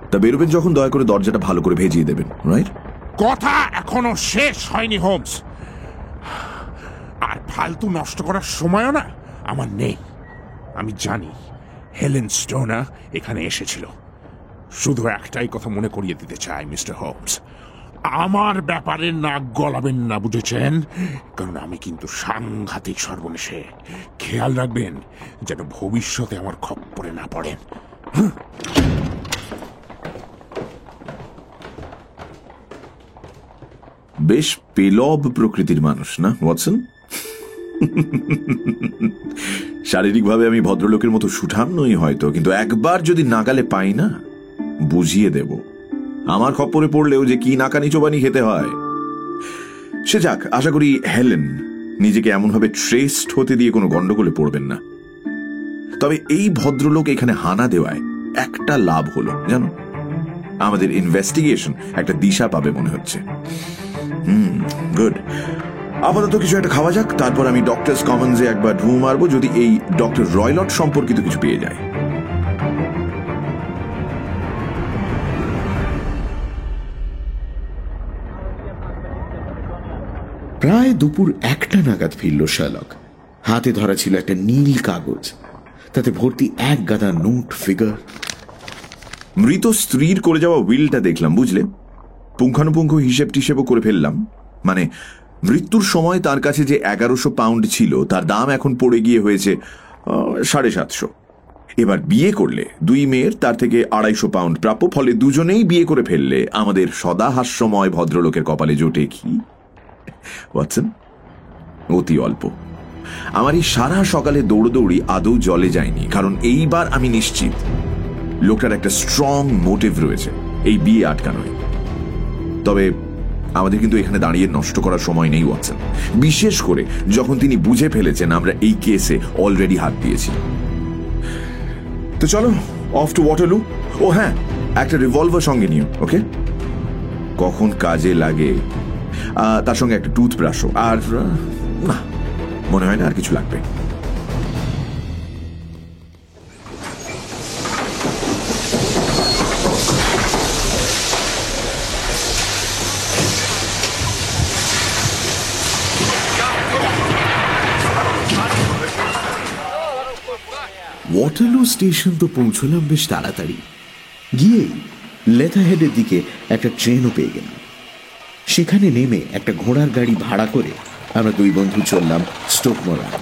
তা বেরোবেন যখন দয়া করে দরজাটা ভালো করে ভেজিয়ে দেবেন, রাইট? কথা এখনো শেষ হয়নি হোমস, আর ফালতু নষ্ট করার সময়ও না আমার নেই। আমি জানি হেলেন স্টোনার এখানে এসেছিল। শুধু একটাই কথা মনে করিয়ে দিতে চাই মিস্টার হোমস, আমার ব্যাপারে নাক গলাবেন না, বুঝেছেন? কারণ আমি কিন্তু সাংঘাতিক সর্বনেশে। খেয়াল রাখবেন যেন ভবিষ্যতে আমার খপ্পরে না পড়েন। বেশ পেলব প্রকৃতির মানুষ না ওয়াটসন? শারীরিকভাবে আমি ভদ্রলোকের মতো সুঠাম নই হয়তো, কিন্তু একবার যদি নাগালে পাই না, বুঝিয়ে দেব আমার খপ্পরে পড়লেও যে কি নাকানি চোবানি খেতে হয়। সে যাক, আশা করি হেলেন নিজেকে এমনভাবে ট্রেসড হতে দিয়ে কোনো গন্ডগোলে পড়বেন না। তবে এই ভদ্রলোক এখানে হানা দেওয়ায় একটা লাভ হলো জানো, আমাদের ইনভেস্টিগেশন একটা দিশা পাবে মনে হচ্ছে। গুড। আপাতত কিছু একটা খাওয়া যাক, তারপর আমি ডক্টরস কমন্সে একবার ঢু মারবো, যদি এই ডক্টর রয়লট সম্পর্কিত কিছু পেয়ে যায়। প্রায় প্রায় দুপুর 1টা নাগাদ ফিরল শার্লক। হাতে ধরা ছিল একটা নীল কাগজ, তাতে ভর্তি এক গাদা নোট, ফিগার। মৃত স্ত্রীর করে যাওয়া উইলটা দেখলাম, বুঝলে? পুঙ্খানুপুঙ্খ হিসেব টিসেবও করে ফেললাম। মানে মৃত্যুর সময় তার কাছে যে 1100 পাউন্ড ছিল তার দাম এখন পড়ে গিয়ে হয়েছে 750। এবার বিয়ে করলে 2 মেয়ের তার থেকে 250 পাউন্ড প্রাপ্য। ফলে দুজনেই বিয়ে করে ফেললে আমাদের সদা হাস্যময় ভদ্রলোকের কপালে জোটে কি ওয়াটসন? অতি অল্প। আমার এই সারা সকালে দৌড়দৌড়ি আদৌ জলে যায়নি, কারণ এইবার আমি নিশ্চিত লোকটার একটা স্ট্রং মোটিভ রয়েছে এই বিয়ে আটকানোয়। তবে আমাদের কিন্তু এখানে দাঁড়িয়ে নষ্ট করার সময় নেই ওয়াটসন, বিশেষ করে যখন তিনি বুঝে ফেলেছেন আমরা এই কেসে অলরেডি হাত দিয়েছি। তো চলো অফ টু ওয়াটারলু। ও হ্যাঁ, একটা রিভলভার সঙ্গে নিও, ওকে? কখন কাজে লাগে। তার সঙ্গে একটা টুথব্রাশও। আর না, মনে হয় না আর কিছু লাগবে। ওয়াটারলু স্টেশন তো পৌঁছলাম বেশ তাড়াতাড়ি। গিয়েই লেথারহেডের দিকে একটা ট্রেনও পেয়ে গেলাম। সেখানে নেমে একটা ঘোড়ার গাড়ি ভাড়া করে আমরা 2 বন্ধু চললাম স্টোকমোরান।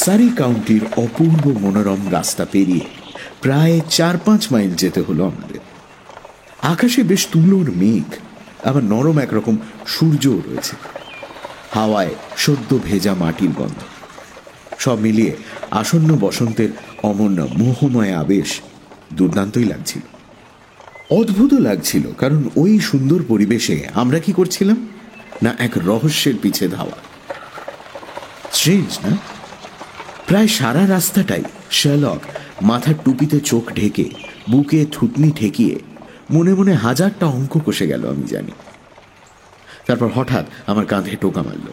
সারি কাউন্টির অপূর্ব মনোরম রাস্তা পেরিয়ে প্রায় 4-5 মাইল যেতে হলো আমাদের। আকাশে বেশ তুলোর মেঘ, আবার নরম একরকম সূর্যও রয়েছে। হাওয়ায় সদ্য ভেজা মাটির গন্ধ। সব মিলিয়ে আসন্ন বসন্তের অমন্য মোহময় আবেশ দুর্দান্তই লাগছিল। অদ্ভুত লাগছিল, কারণ ওই সুন্দর পরিবেশে আমরা কি করছিলাম না এক রহস্যের পিছে ধাওয়া। স্ট্রেঞ্জ না? প্রায় সারা রাস্তাটাই শার্লক মাথার টুপিতে চোখ ঢেকে, বুকে থুতনি ঠেকিয়ে মনে মনে 1000টা অঙ্ক কষে গেল আমি জানি। তারপর হঠাৎ আমার কাঁধে টোকা মারল।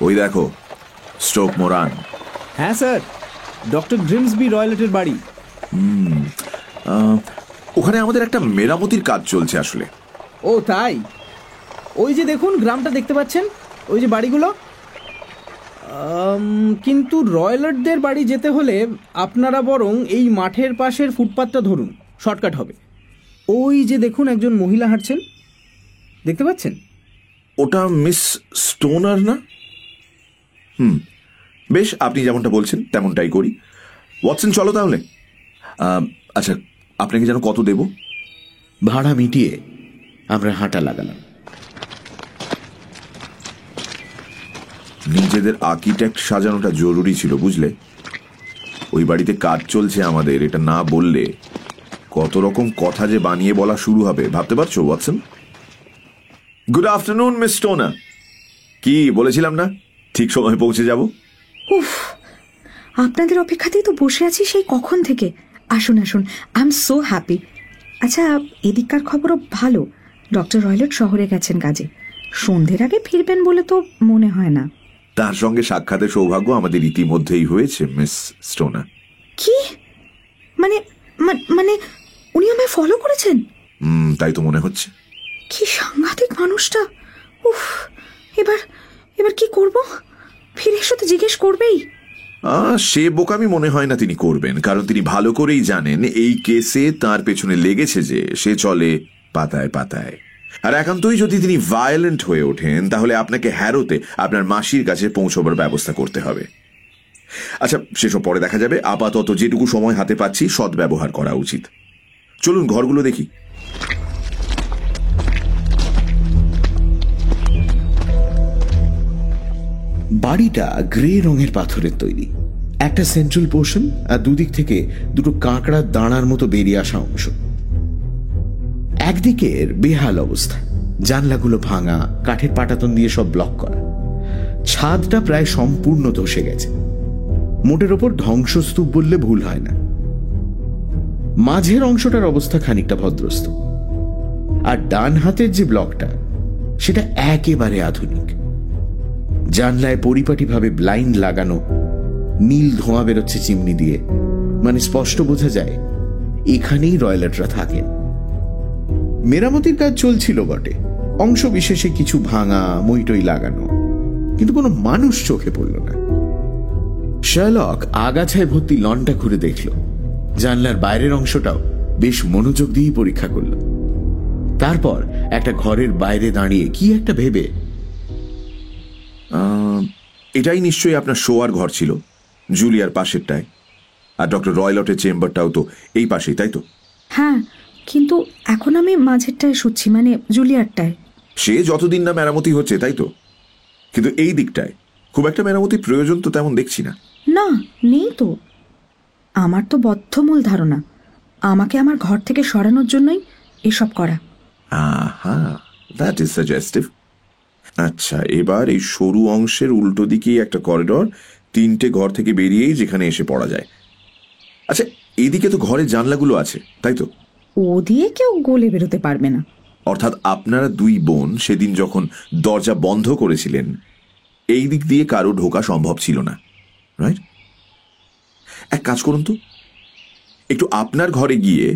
ওই দেখো, স্টোকমোরান। হ্যাঁ স্যার, ডক্টর গ্রিমসবি রয়লেটের বাড়ি। ওখানে আমাদের একটা মেরামতির কাজ চলছে আসলে। ও তাই? ওই যে দেখুন গ্রামটা দেখতে পাচ্ছেন, ওই যে বাড়িগুলো। কিন্তু রয়লেটদের বাড়ি যেতে হলে আপনারা বরং এই মাঠের পাশের ফুটপাথটা ধরুন, শর্টকাট হবে। ওই যে দেখুন একজন মহিলা হাঁটছেন, দেখতে পাচ্ছেন? ওটা মিস স্টোনার না? বেশ, আপনি যেমনটা বলছেন তেমনটাই করি। ওয়াটসন, চলো তাহলে। আচ্ছা, আপনাকে যেন কত দেব? ভাড়া মিটিয়ে আমরা হাঁটা লাগালাম। নিজেদের আর্কিটেক্ট সাজানোটা জরুরি ছিল, বুঝলে? ওই বাড়িতে কাজ চলছে আমাদের, এটা না বললে কত রকম কথা যে বানিয়ে বলা শুরু হবে, ভাবতে পারছো Watson? Good afternoon miss stoner. কি বলেছিলাম না ঠিক সময় পৌঁছে যাব? উফ, আপনাদের অপেক্ষাতেই তো বসে আছি সেই কখন থেকে। আসুন আসুন, আই এম সো হ্যাপি। আচ্ছা, এদিককার খবরও ভালো। ডক্টর রয়লেট শহরে গেছেন কাজে, সন্ধ্যের আগে ফিরবেন বলে তো মনে হয় না। তার সঙ্গে সাক্ষাতের সৌভাগ্য আমাদের ইতিমধ্যেই হয়েছে মিস স্টোনার। কি মানে মানে উনি আমায় ফলো করেছেন? তাই তো মনে হচ্ছে। কি সাংঘাতিক মানুষটা! উফ, এবার কি করব? ফিরে এসে তো জিজ্ঞেস করবেই। সে বোকামি মনে হয় না তিনি করবেন, কারণ তিনি ভালো করেই জানেন এই কেসে তার পেছনে লেগেছে যে সে চলে পাতায় পাতায়। আর একান্তই যদি তিনি ভায়োলেন্ট হয়ে ওঠেন তাহলে আপনাকে হ্যারোতে আপনার মাসির কাছে পৌঁছবার ব্যবস্থা করতে হবে। আচ্ছা, সেসব পরে দেখা যাবে। আপাতত যেটুকু সময় হাতে পাচ্ছি সদ্ব্যবহার করা উচিত। চলুন ঘরগুলো দেখি। বাড়িটা গ্রে রঙের পাথরের তৈরি। একটা সেন্ট্রাল পোর্শন আর দুদিক থেকে দুটো কাঁকড়ার দাঁড়ার মতো বেরিয়ে আসা অংশ। একদিকের বেহাল অবস্থা, জানলাগুলো ভাঙা, কাঠের পাটাতন দিয়ে সব ব্লক করা। ছাদটা প্রায় সম্পূর্ণ ধসে গেছে, মোটের ওপর ধ্বংসস্তূপ বললে ভুল হয় না। মাঝের অংশটার অবস্থা খানিকটা ভদ্রস্ত, আর ডান হাতের যে ব্লকটা সেটা একেবারে আধুনিক। জানলায় পরিপাটিভাবে ব্লাইন্ড লাগানো, নীল ধোঁয়া বেরোচ্ছে চিমনি দিয়ে, মানে স্পষ্ট বোঝা যায় এখানেই রয়লেটরা থাকেন। মেরামতির কাজ চলছিল বটে, অংশ বিশেষে কিছু ভাঙা মইটই লাগানো, কিন্তু কোনো মানুষ চোখে পড়ল না। শার্লক আগাছায় ভর্তি লনটা ঘুরে দেখল, জানলার বাইরের অংশটাও বেশ মনোযোগ দিয়ে পরীক্ষা করল। তারপর একটা ঘরের বাইরে দাঁড়িয়ে কি একটা ভেবে, এটাই নিশ্চয়ই আপনার শোয়ার ঘর ছিল, জুলিয়ার পাশেরটায়, আর ডক্টর রয়লটের চেম্বারটাও তো এই পাশেই, তাই তো? হ্যাঁ, কিন্তু এখন আমি মাঝেরটায় শুচ্ছি, মানে জুলিয়ারটায়। সে যতদিন না মেরামতি হচ্ছে, তাই তো? কিন্তু এই দিকটায় খুব একটা মেরামতির প্রয়োজন তো তেমন দেখছি না। না, নেই তো। আমার তো বদ্ধমূল ধারণা আমাকে আমার ঘর থেকে সরানোর জন্যই এসব করা। আহা, দ্যাট ইজ সাজেস্টিভ। আচ্ছা, এবার এই সরু অংশের উল্টো দিকেই একটা করিডর, 3টে ঘর থেকে বেরিয়েই যেখানে এসে পড়া যায়। আচ্ছা, এদিকে তো ঘরের জানলাগুলো আছে, তাই তো? ও দিয়ে কেউ গলে বেরোতে পারবে না। অর্থাৎ আপনারা 2 বোন সেদিন যখন দরজা বন্ধ করেছিলেন, এই দিক দিয়ে কারো ঢোকা সম্ভব ছিল না, রাইট? এক কাজ করুন তো, একটু আপনার ঘরে গিয়ে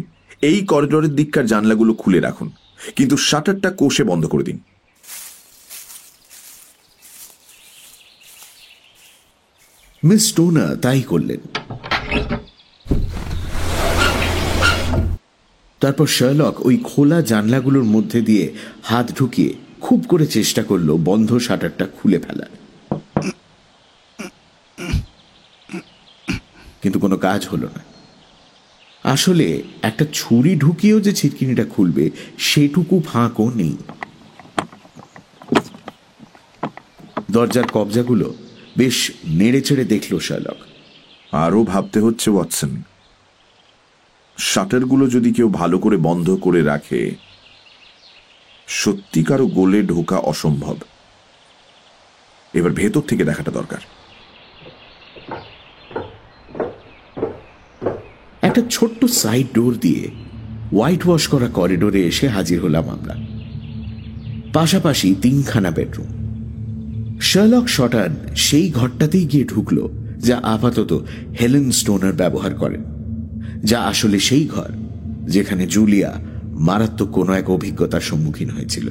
এই করিডরের দিককার জানলাগুলো খুলে রাখুন, কিন্তু শাটারটা কষে বন্ধ করে দিন। মিস স্টোনার তাই করলেন। তারপর শার্লক ওই খোলা জানলাগুলোর মধ্যে দিয়ে হাত ঢুকিয়ে খুব করে চেষ্টা করলো বন্ধ শাটারটা খুলে ফেলার, কিন্তু কোনো কাজ হলো না। আসলে একটা ছুরি ঢুকিয়েও যে ছিটকিনিটা খুলবে সেটুকু ফাঁকও নেই। দরজার কবজাগুলো বেশ নেড়ে চেড়ে দেখল শার্লক। আরও ভাবতে হচ্ছে ওয়াটসন, শাটারগুলো যদি কেউ ভালো করে বন্ধ করে রাখে, সত্যি কারো গোলে ঢোকা অসম্ভব। এবার ভেতর থেকে দেখাটা দরকার। একটা ছোট্ট সাইড ডোর দিয়ে হোয়াইট ওয়াশ করা করিডোরে এসে হাজির হলাম আমরা। পাশাপাশি 3খানা বেডরুম। শার্লক শটান সেই ঘরটাতেই গিয়ে ঢুকল যা আপাতত হেলেন স্টোনার ব্যবহার করেন, যা আসলে সেই ঘর যেখানে জুলিয়া মারাত্মক কোনো এক অভিজ্ঞতার সম্মুখীন হয়েছিল।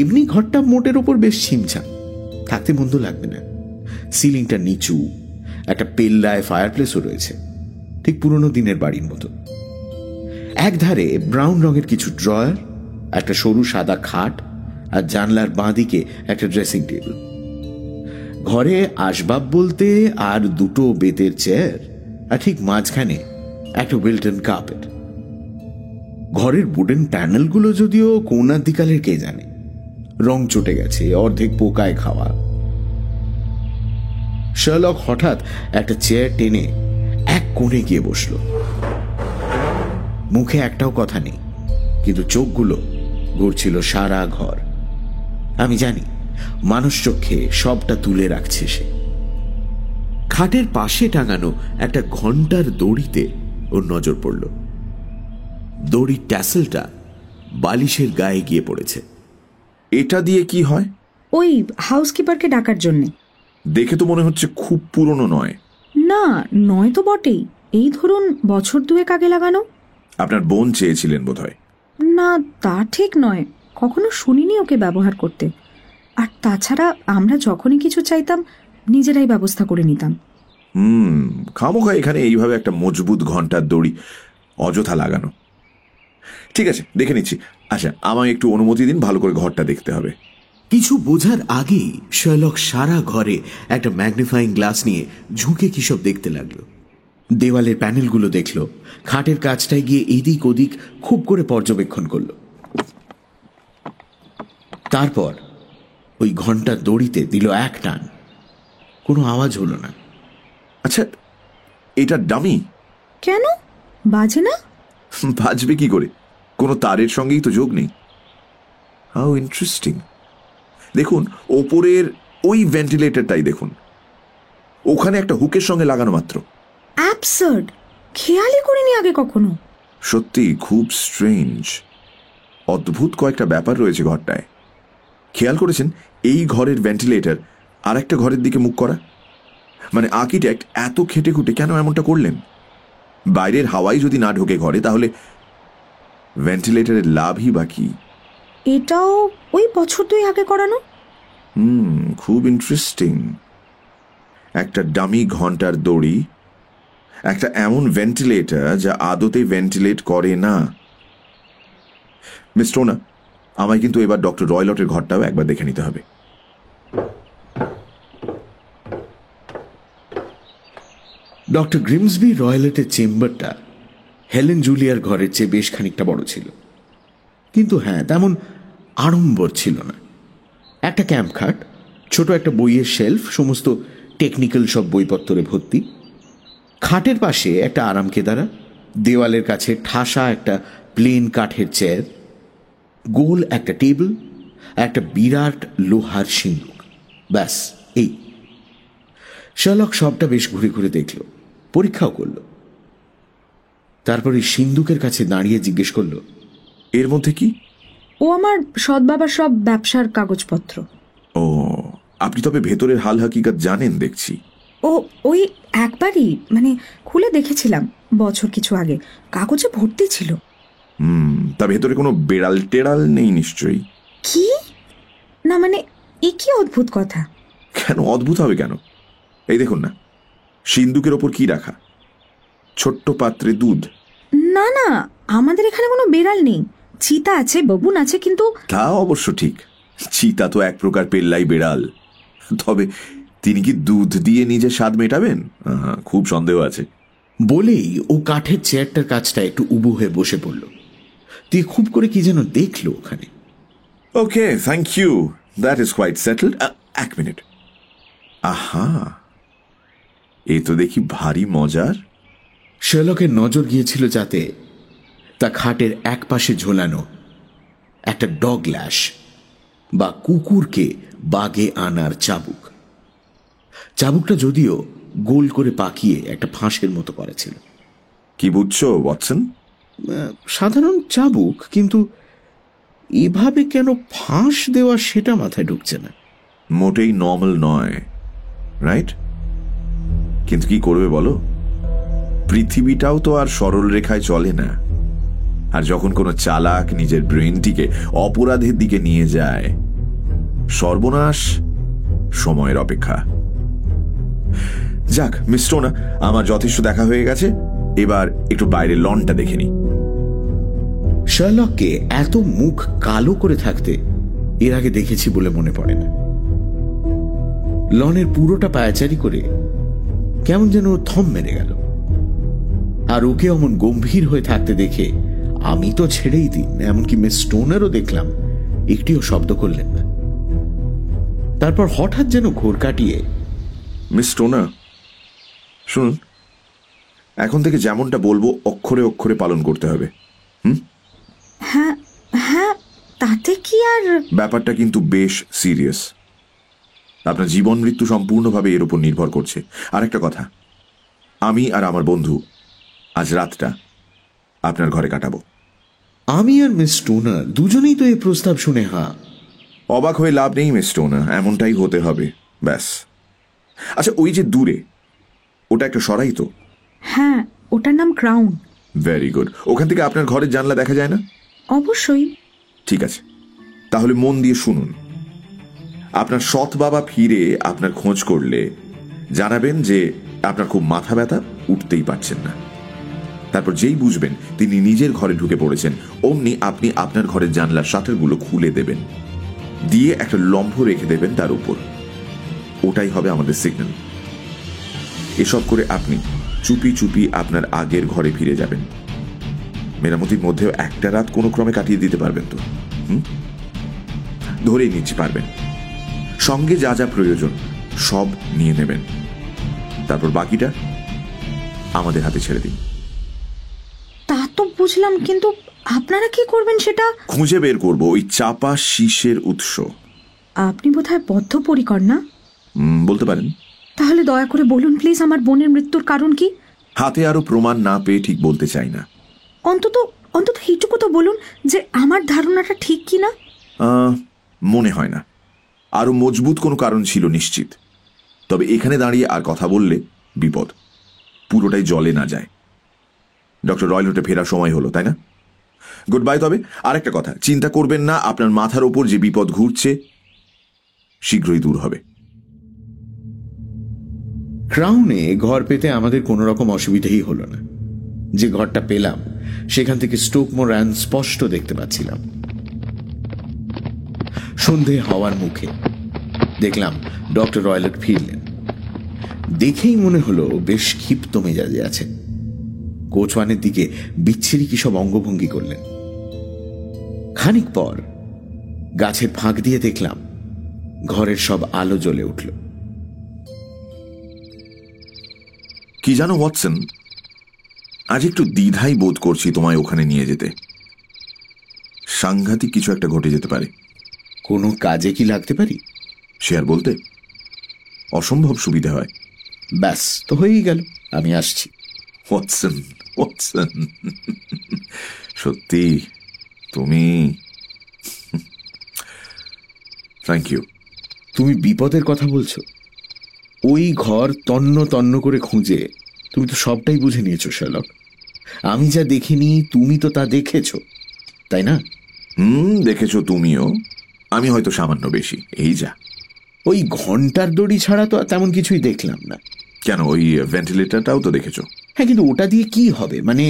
এমনি ঘরটা মোটের ওপর বেশ ছিমছাম, থাকতে মন্দ লাগবে না। সিলিংটা নিচু, একটা পেল্লায় ফায়ারপ্লেসও রয়েছে, ঠিক পুরনো দিনের বাড়ির মতো। একধারে ব্রাউন রঙের কিছু ড্রয়ার, একটা সরু সাদা খাট, আর জানলার বাঁদিকে একটা ড্রেসিং টেবিল। ঘরে আসবাব বলতে আর 2টো বেতের চেয়ার, আর ঠিক মাঝখানে একটা উইল্টন কার্পেট। ঘরের উডেন প্যানেলগুলো যদিও কোনার দিকালের কে জানে, রং চটে গেছে, অর্ধেক পোকায় খাওয়া। শার্লক হঠাৎ একটা চেয়ার টেনে এক কোণে গিয়ে বসল। মুখে একটাও কথা নেই, কিন্তু চোখগুলো ঘুরছিল সারা ঘর। আমি জানি মানুষ চোখে সবটা তুলে রাখছে সে। খাটের পাশে টাঙানো একটা ঘন্টার দড়িতে ওর নজর পড়ল। দড়ির ট্যাসেলটা বালিশের গায়ে গিয়ে পড়েছে। এটা দিয়ে কি হয়? ওই হাউসকিপারকে ডাকার জন্যে। দেখে তো মনে হচ্ছে খুব পুরনো নয়। না, নয় তো বটেই, এই ধরুন বছর 2 আগে লাগানো। আপনার বোন চেয়েছিলেন বোধহয়। না, তা ঠিক নয়, কখনো শুনিনি ওকে ব্যবহার করতে। আর তাছাড়া আমরা যখনই কিছু চাইতাম নিজেরাই ব্যবস্থা করে নিতাম। খামোখা এখানে এইভাবে একটা মজবুত ঘন্টার দড়ি অযথা লাগানো। ঠিক আছে, দেখে নিচ্ছি। আচ্ছা, আমায় একটু অনুমতি দিন, ভালো করে ঘরটা দেখতে হবে। কিছু বোঝার আগেই শার্লক সারা ঘরে একটা ম্যাগনিফাইং গ্লাস নিয়ে ঝুঁকে কিসব দেখতে লাগলো। দেওয়ালের প্যানেলগুলো দেখলো, খাটের কাছটায় গিয়ে এদিক ওদিক খুব করে পর্যবেক্ষণ করলো। তারপর ওই ঘন্টার দড়িতে দিল এক টান। কোনো আওয়াজ হলো না। আচ্ছা, এটা ডামি? কেন বাজে না? বাজবে কি করে? কোনো তারের সঙ্গেই তো যোগ নেই। How interesting. দেখুন, ওপরের ওই ভেন্টিলেটরটাই দেখুন, ওখানে একটা হুকের সঙ্গে লাগানো মাত্র। অ্যাবসার্ড, খেয়ালই করিনি আগে কখনো। সত্যি খুব স্ট্রেঞ্জ, অদ্ভুত কয়েকটা ব্যাপার রয়েছে ঘরটায়। খেয়াল করেছেন এই ঘরের ভেন্টিলেটর আর একটা ঘরের দিকে মুখ করা? মানে আর্কিটেক্ট এত খেটে খুঁটে কেন এমনটা করলেন? বাইরের হাওয়াই যদি না ঢোকে ঘরে, তাহলে ভেন্টিলেটরের লাভই বাকি। এটাও ওই বছর 2 আগে করানো। খুব ইন্টারেস্টিং। একটা ডামি ঘন্টার দড়ি, একটা এমন ভেন্টিলেটর যা আদতে ভেন্টিলেট করে না। মিস স্টোনার, আমায় কিন্তু এবার ডক্টর রয়লটের ঘরটাও একবার দেখে নিতে হবে। ডক্টর গ্রিমসবি রয়লেটের চেম্বারটা হেলেন জুলিয়ার ঘরের চেয়ে বেশ খানিকটা বড় ছিল, কিন্তু হ্যাঁ তেমন আড়ম্বর ছিল না। একটা ক্যাম্প খাট, ছোট একটা বইয়ের শেলফ, সমস্ত টেকনিক্যাল সব বইপত্তরে ভর্তি। খাটের পাশে একটা আরাম কেদারা, দেওয়ালের কাছে ঠাসা একটা প্লেন কাঠের চেয়ার, গোল একটা টেবিল, একটা বিরাট লোহার সিন্দুক। ব্যাস এই। শার্লক সবটা বেশ ঘুরে ঘুরে দেখল, পরীক্ষাও করল। তারপর এই সিন্দুকের কাছে দাঁড়িয়ে জিজ্ঞেস করল, এর মধ্যে কি? ও আমার সৎ বাবার সব ব্যবসার কাগজপত্র। ও, আপনি তবে ভেতরের হাল হাকিকত জানেন দেখছি। ও ওই একবারই মানে খুলে দেখেছিলাম বছর কিছু আগে, কাগজে ভর্তি ছিল। তা ভেতরে কোনো বেড়াল টেড়াল নেই নিশ্চয়ই? কি না, মানে এ কি অদ্ভুত কথা। কেন অদ্ভুত হবে কেন? এই দেখুন না, সিন্দুকের ওপর কি রাখা? ছোট্ট পাত্রে দুধ। না না, আমাদের এখানে কোনো বেড়াল নেই। চিতা আছে, ববুন আছে, কিন্তু তা অবশ্য ঠিক, চিতা তো এক প্রকার পেল্লাই বেড়াল। তবে তিনি কি দুধ দিয়ে নিজের স্বাদ মেটাবেন? খুব সন্দেহ আছে। বলেই ও কাঠের চেয়ারটার কাছটা একটু উবু হয়ে বসে পড়ল। তুই খুব করে কি যেন দেখলো ওখানে। Okay, thank you, that is quite settled. এক মিনিট, আহা, এ তো দেখি ভারী মজার। শার্লকের নজর গিয়েছিল যাতে তা খাটের এক পাশে ঝোলানো একটা ডগ ল্যাশ বা কুকুরকে বাগে আনার চাবুক। চাবুকটা যদিও গোল করে পাকিয়ে একটা ফাঁসের মতো করা ছিল। কি বুঝছো ওয়াটসন? সাধারণ চাবুক, কিন্তু এভাবে কেন ফাঁস দেওয়া সেটা মাথায় ঢুকছে না। মোটেই নর্মাল নয়, রাইট? কিন্তু কি করবে বলো, পৃথিবীটাও তো আর সরল রেখায় চলে না। আর যখন কোনো চালাক নিজের ব্রেনটিকে অপরাধের দিকে নিয়ে যায়, সর্বনাশ সময়ের অপেক্ষা। যাক মিস স্টোনার, আমার যথেষ্ট দেখা হয়ে গেছে, এবার একটু বাইরের লনটা দেখে নি। শার্লককে এত মুখ কালো করে থাকতে এর আগে দেখেছি বলে মনে পড়ে না। লনের পুরোটা পায়াচারি করে কেমন যেন থম মেরে গেল। আর ওকে অমন গম্ভীর হয়ে থাকতে দেখে আমি তো ছেড়েই দিন, এমনকি মিস স্টোনারও দেখলাম একটিও শব্দ করলেন না। তারপর হঠাৎ যেন ঘোর কাটিয়ে, মিস স্টোনার শুনুন, এখন থেকে যেমনটা বলবো অক্ষরে অক্ষরে পালন করতে হবে। হ্যাঁ হ্যাঁ, তাতে কি আর? ব্যাপারটা কিন্তু বেশ সিরিয়াস। আপনার জীবন মৃত্যু সম্পূর্ণভাবে এর উপর নির্ভর করছে। আর একটা কথা, আমি আর আমার বন্ধু আজ রাতটা আপনার ঘরে কাটাবো। আমি আর মিস স্টোনার দুজনেই তো এই প্রস্তাব শুনে অবাক হয়ে লাভ নেই মিস স্টোনার, এমনটাই হতে হবে, ব্যাস। আচ্ছা, ওই যে দূরে ওটা একটা সরাই তো? হ্যাঁ, ওটার নাম ক্রাউন। Very good. ওখান থেকে আপনার ঘরের জানলা দেখা যায় না? অবশ্যই। ঠিক আছে, তাহলে মন দিয়ে শুনুন। আপনার সৎ বাবা ফিরে আপনার খোঁজ করলে জানাবেন যে আপনার খুব মাথা ব্যথা, উঠতেই পারছেন না। তারপর যেই বুঝবেন তিনি নিজের ঘরে ঢুকে পড়েছেন, অমনি আপনি আপনার ঘরের জানলার শাটারগুলো খুলে দেবেন, দিয়ে একটা লম্ফ রেখে দেবেন তার উপর। ওটাই হবে আমাদের সিগন্যাল। এসব করে আপনি চুপি চুপি আপনার আগের ঘরে ফিরে যাবেন। মেরামতির মধ্যেও একটা রাত কোনো ক্রমে কাটিয়ে দিতে পারবেন তো? ধরেই নিচ্ছি পারবেন। সঙ্গে যা যা প্রয়োজন সব নিয়ে নেবেন। তারপর বাকিটা আমাদের হাতে ছেড়ে দিন। তা তো বুঝলাম, কিন্তু আপনারা কি করবেন সেটা? খুঁজে বের করব ওই চাপা শীষের উৎস। আপনি বোধহয় বদ্ধপরিকর, না? বলতে পারেন। তাহলে দয়া করে বলুন প্লিজ, আমার বোনের মৃত্যুর কারণ কি? হাতে আরো প্রমাণ না পেয়ে ঠিক বলতে চাই না। অন্তত অন্তত এইটুকু তো বলুন যে আমার ধারণাটা ঠিক কি না। মনে হয় না। আরো মজবুত কোনো কারণ ছিল নিশ্চিত। তবে এখানে দাঁড়িয়ে আর কথা বললে বিপদ, পুরোটাই জলে না যায়। ডক্টর রয়লটে ফেরার সময় হলো, তাই না? Good bye. তবে আরেকটা কথা, চিন্তা করবেন না, আপনার মাথার ওপর যে বিপদ ঘুরছে শীঘ্রই দূর হবে। ক্রাউনে ঘর পেতে আমাদের কোনো রকম অসুবিধাই হলো না। যে ঘরটা পেলাম সেখান থেকে স্টোক মোরান স্পষ্ট দেখতে পাচ্ছিলাম। সন্ধে হওয়ার মুখে দেখলাম ডক্টর রয়লার ফিরলেন। দেখেই মনে হলো বেশ ক্ষিপ্ত মেজাজে আছে। কোচওয়ানের দিকে বিচ্ছিরি কি সব অঙ্গভঙ্গি করলেন। খানিক পর গাছের ফাঁক দিয়ে দেখলাম ঘরের সব আলো জ্বলে উঠল। কি জানো ওয়াটসন, আজ একটু দ্বিধাই বোধ করছি তোমায় ওখানে নিয়ে যেতে। সাংঘাতিক কিছু একটা ঘটে যেতে পারে। কোনো কাজে কি লাগতে পারি? সে আর বলতে, অসম্ভব সুবিধা হয়। ব্যাস তো হয়েই গেল, আমি আসছি। ওয়াটসন, ওয়াটসন, সত্যি তুমি, থ্যাংক ইউ। তুমি বিপদের কথা বলছো? ওই ঘর তন্ন তন্ন করে খুঁজে তুমি তো সবটাই বুঝে নিয়েছো শার্লক। আমি যা দেখিনি তুমি তো তা দেখেছো, তাই না? দেখেছো তুমিও, আমি হয়তো সামান্য বেশি, এই যা। ওই ঘন্টার দড়ি ছাড়া তো তেমন কিছুই দেখলাম না। কেন, ওই ভেন্টিলেটরটাও তো দেখেছো? হ্যাঁ, কিন্তু ওটা দিয়ে কি হবে? মানে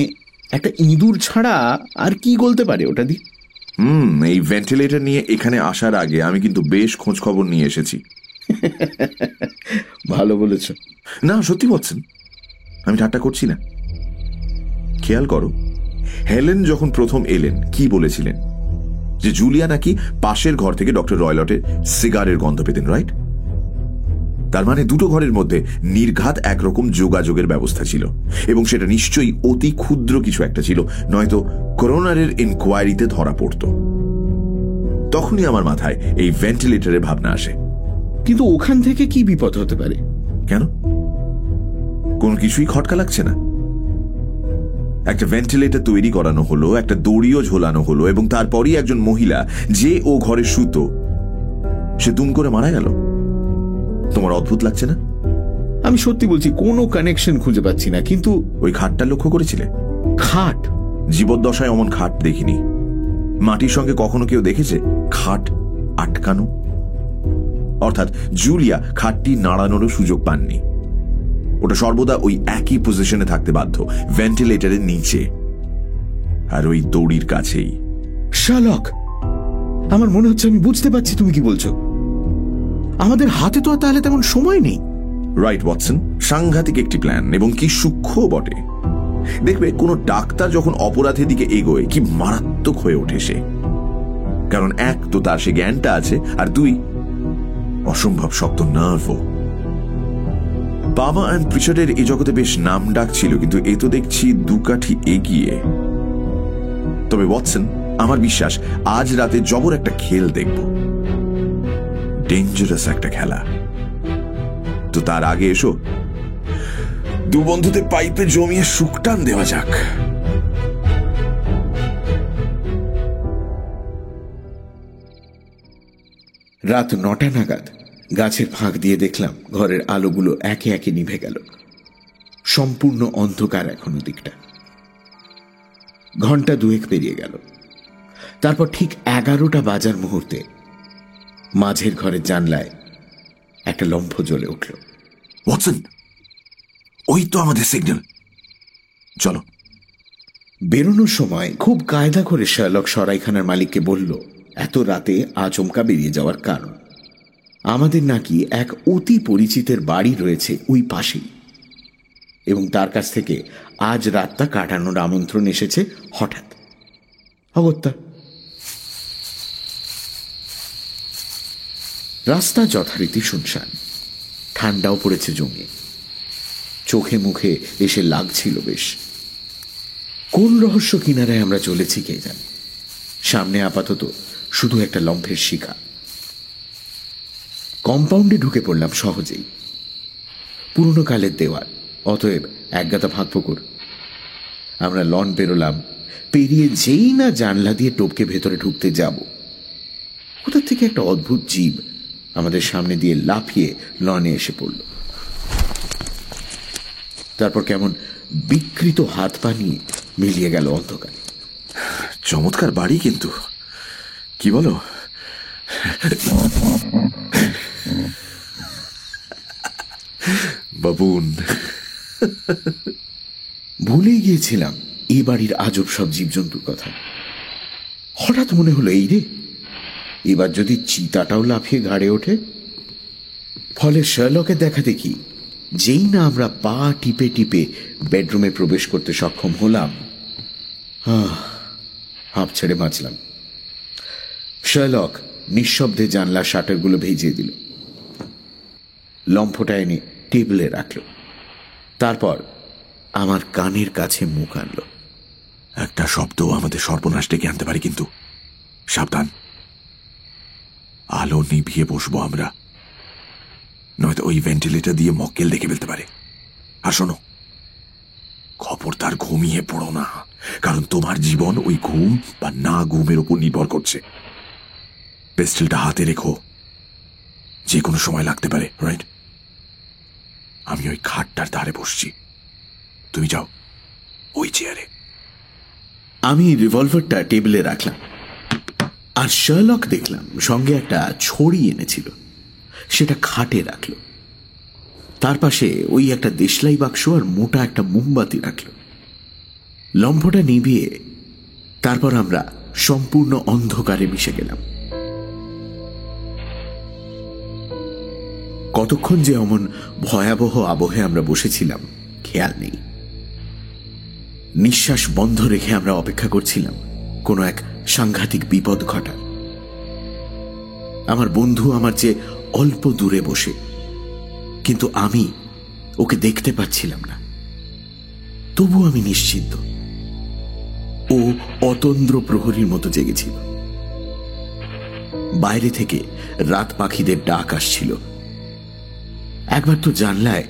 একটা ইঁদুর ছাড়া আর কি গলতে পারে ওটা দিয়ে? এই ভেন্টিলেটর নিয়ে এখানে আসার আগে আমি কিন্তু বেশ খোঁজ খবর নিয়ে এসেছি। ভালো বলেছ। না, সত্যি বলছেন, আমি ঠাট্টা করছি না। খেয়াল করো, হেলেন যখন প্রথম এলেন কি বলেছিলেন? যে জুলিয়া নাকি পাশের ঘর থেকে ডক্টর রয়লটের সিগারের গন্ধ পেতেন, রাইট? তার মানে দুটো ঘরের মধ্যে নির্ঘাত একরকম যোগাযোগের ব্যবস্থা ছিল, এবং সেটা নিশ্চয়ই অতি ক্ষুদ্র কিছু একটা ছিল, নয়তো করোনারের ইনকোয়ারিতে ধরা পড়ত। তখনই আমার মাথায় এই ভেন্টিলেটরের ভাবনা আসে। কিন্তু ওখান থেকে কি বিপদ হতে পারে? কেন, কোন কিছুই খটকা লাগছে না। একটা ভেন্টিলেটর তৈরি করানো হলো, একটা দড়িও ঝোলানো হলো, এবং তারপরই একজন মহিলা যে ও ঘরে শুতো সে দুম করে মারা গেল। তোমার অদ্ভুত লাগছে না? আমি সত্যি বলছি, কোনো কানেকশন খুঁজে পাচ্ছি না। কিন্তু ওই খাটটা লক্ষ্য করেছিলে? খাট? জীবদ্দশায় অমন খাট দেখিনি। মাটির সঙ্গে কখনো কেউ দেখেছে খাট আটকানো? অর্থাৎ জুলিয়া খাটটি নাড়ানোরও সুযোগ পাননি। ওটা সর্বদা ওই একই পজিশনে থাকতে বাধ্য, ভেন্টিলেটরের নিচে, আর ওই দড়ির কাছেই। শার্লক, আমার মনে হচ্ছে আমি বুঝতে পারছি তুমি কি বলছো। আমাদের হাতে তো আর তাহলে তেমন সময় নেই। রাইট ওয়াটসন, সাংঘাতিক একটি প্ল্যান, এবং কি সূক্ষ্ম বটে। দেখবে কোনো ডাক্তার যখন অপরাধের দিকে এগোয় কি মারাত্মক হয়ে ওঠে সে। কারণ এক তো তার সে জ্ঞানটা আছে, আর দুই অসম্ভব শক্ত নার্ভও। বাবা অ্যান্ড প্রিচার্ডের এই জগতে বেশ নাম ডাক ছিল, কিন্তু এ তো দেখছি দু কাঠি এগিয়ে। তবে ওয়াটসন, আমার বিশ্বাস আজ রাতে জবর একটা খেল দেখব, ডেঞ্জারাস একটা খেলা। তো তার আগে এসো দু বন্ধুতে পাইপে জমিয়ে সুকটান দেওয়া যাক। রাত 9টা নাগাদ গাছের ফাঁক দিয়ে দেখলাম ঘরের আলোগুলো একে একে নিভে গেল। সম্পূর্ণ অন্ধকার এখনো দিকটা। ঘন্টা দুয়েক পেরিয়ে গেল। তারপর ঠিক 11টা বাজার মুহূর্তে মাঝের ঘরের জানলায় একটা লম্ফ জ্বলে উঠল। ওয়াটসন, ওই তো আমাদের সিগন্যাল, চলো। বেরোনোর সময় খুব কায়দা করে শার্লক সরাইখানার মালিককে বলল এত রাতে আচমকা বেরিয়ে যাওয়ার কারণ। আমাদের নাকি এক অতি পরিচিতের বাড়ি রয়েছে ওই পাশেই, এবং তার কাছ থেকে আজ রাতটা কাটানোর আমন্ত্রণ এসেছে হঠাৎ, অগত্যা। রাস্তা যথারীতি শুনশান, ঠান্ডাও পড়েছে জমিয়ে। চোখে মুখে এসে লাগছিল বেশ। কোন রহস্য কিনারায় আমরা চলেছি কে জানে। সামনে আপাতত শুধু একটা লম্ফের শিখা। কম্পাউন্ডে ঢুকে পড়লাম সহজেই। পুরনো কালের দেওয়াল, অতএব একগাদা ফাঁক পুকুর। আমরা লন পেরোলাম, পেরিয়ে যেই না জানলা দিয়ে টপকে ভেতরে ঢুকতে যাব, কোথা থেকে একটা অদ্ভুত জীব আমাদের সামনে দিয়ে লাফিয়ে লনে এসে পড়ল। তারপর কেমন বিকৃত হাত পা নিয়ে মিলিয়ে গেল অন্ধকারে। চমৎকার বাড়ি কিন্তু, কি বলো? বাবুন। ভুলে গিয়েছিলাম এই বাড়ির আজব সব জীবজন্তুর কথা। হঠাৎ মনে হলো এই রে, এবার যদি চিতাটাও লাফিয়ে ঘাড়ে ওঠে। ফলে শার্লকের দেখা দেখি যেই না আমরা পা টিপে টিপে বেডরুমে প্রবেশ করতে সক্ষম হলাম, হাঁপ ছেড়ে বাঁচলাম। শার্লক নিঃশব্দে জানলা শাটারগুলো ভেজিয়ে দিল, লম্ফটা এনে টেবিলে রাখল, তারপর আমার কানের কাছে মুখ আনলো। একটা শব্দ আমাদের সর্বনাশ ডেকে আনতে পারে, কিন্তু সাবধান, আলো নিভিয়ে বসবো আমরা, নয়তো ওই ভেন্টিলেটর দিয়ে মক্কেল দেখে ফেলতে পারে। আর শোনো, খবরদার ঘুমিয়ে পড়ো না, কারণ তোমার জীবন ওই ঘুম বা না ঘুমের উপর নির্ভর করছে। পেস্টেলটা হাতে রেখো, যে কোনো সময় লাগতে পারে, রাইট? আমি ওই খাটটার ধারে বসছি, তুমি যাও ওই চেয়ারে। আমি রিভলভারটা টেবিলে রাখলাম, আর শার্লক দেখলাম সঙ্গে একটা ছড়ি এনেছিল, সেটা খাটে রাখলো। তার পাশে ওই একটা দেশলাই বাক্স আর মোটা একটা মোমবাতি রাখলো। লম্ফটা নিভিয়ে তারপর আমরা সম্পূর্ণ অন্ধকারে মিশে গেলাম। কতক্ষণ যে অমন ভয়াবহ আবহে আমরা বসেছিলাম খেয়াল নেই। নিঃশ্বাস বন্ধ রেখে আমরা অপেক্ষা করছিলাম কোনো এক সাংঘাতিক বিপদ ঘটার। আমার বন্ধু আমার চেয়ে অল্প দূরে বসে, কিন্তু আমি ওকে দেখতে পাচ্ছিলাম না। তবু আমি নিশ্চিন্ত ও অতন্দ্র প্রহরীর মতো জেগেছিল। বাইরে থেকে রাত পাখিদের ডাক আসছিল। একবার তো জানলায়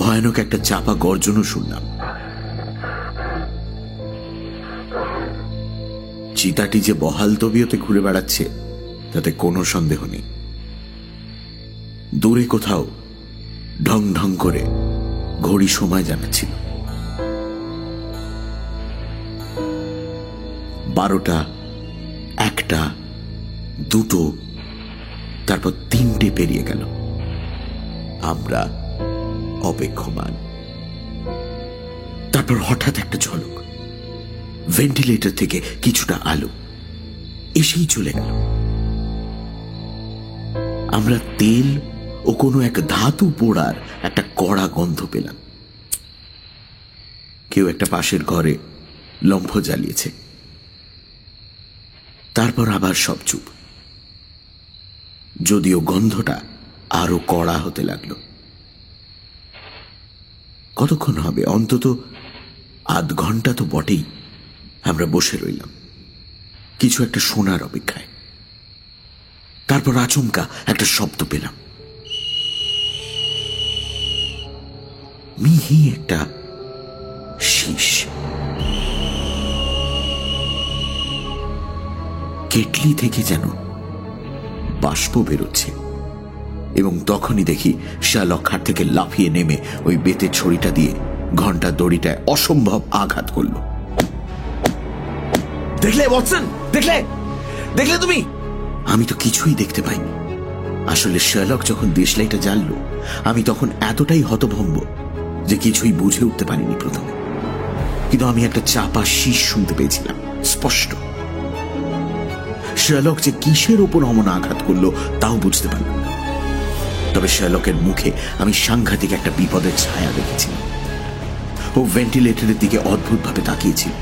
ভয়ানক একটা চাপা গর্জনও শুনলাম। চিতাটি যে বহাল তবিয়তে ঘুরে বেড়াচ্ছে তাতে কোনো সন্দেহ নেই। দূরে কোথাও ঢং ঢং করে ঘড়ি সময় জানাচ্ছিল। 12টা, 1টা, 2টো, তারপর 3টে পেরিয়ে গেল। আমরা অপেক্ষমান। তারপর হঠাৎ একটা ঝলক, ভেন্টিলেটর থেকে কিছুটা আলো এসেই চলে গেল। আমরা তেল ও কোনো এক ধাতু পোড়ার একটা কড়া গন্ধ পেলাম। কেউ একটা পাশের ঘরে লম্ফ জ্বালিয়েছে। তারপর আবার সব চুপ, যদিও গন্ধটা আরো কড়া হতে লাগলো। কতক্ষণ হবে, অন্তত আধ ঘন্টা তো বটেই। আমরা বসে রইলাম কিছু একটা শোনার অপেক্ষায়। তারপর আচমকা একটা শব্দ পেলাম, মিহি একটা শীষ। কেটলি থেকে যেন বাষ্প বেরোচ্ছে, এবং তখনই দেখি শার্লক খাট থেকে লাফিয়ে নেমে ওই বেতের ছড়িটা দিয়ে ঘন্টার দড়িটায় অসম্ভব আঘাত করল। দেখলে ওয়াটসন, দেখলে দেখলে তুমি? আমি তো কিছুই দেখতে পাইনি। আসলে শার্লক যখন দেশলাইটা জ্বাললো, আমি তখন এতটাই হতভম্ব যে কিছুই বুঝে উঠতে পারিনি প্রথমে। কিন্তু আমি একটা চাপা শীষ শুনতে পেয়েছিলাম স্পষ্ট। শার্লক যে কিসের ওপর অমন আঘাত করলো তাও বুঝতে পারলাম না। তবে শার্লকের মুখে আমি সাংঘাতিক একটা বিপদের ছায়া দেখেছিলাম। ও ভেন্টিলেটরের দিকে অদ্ভুতভাবে তাকিয়েছিল,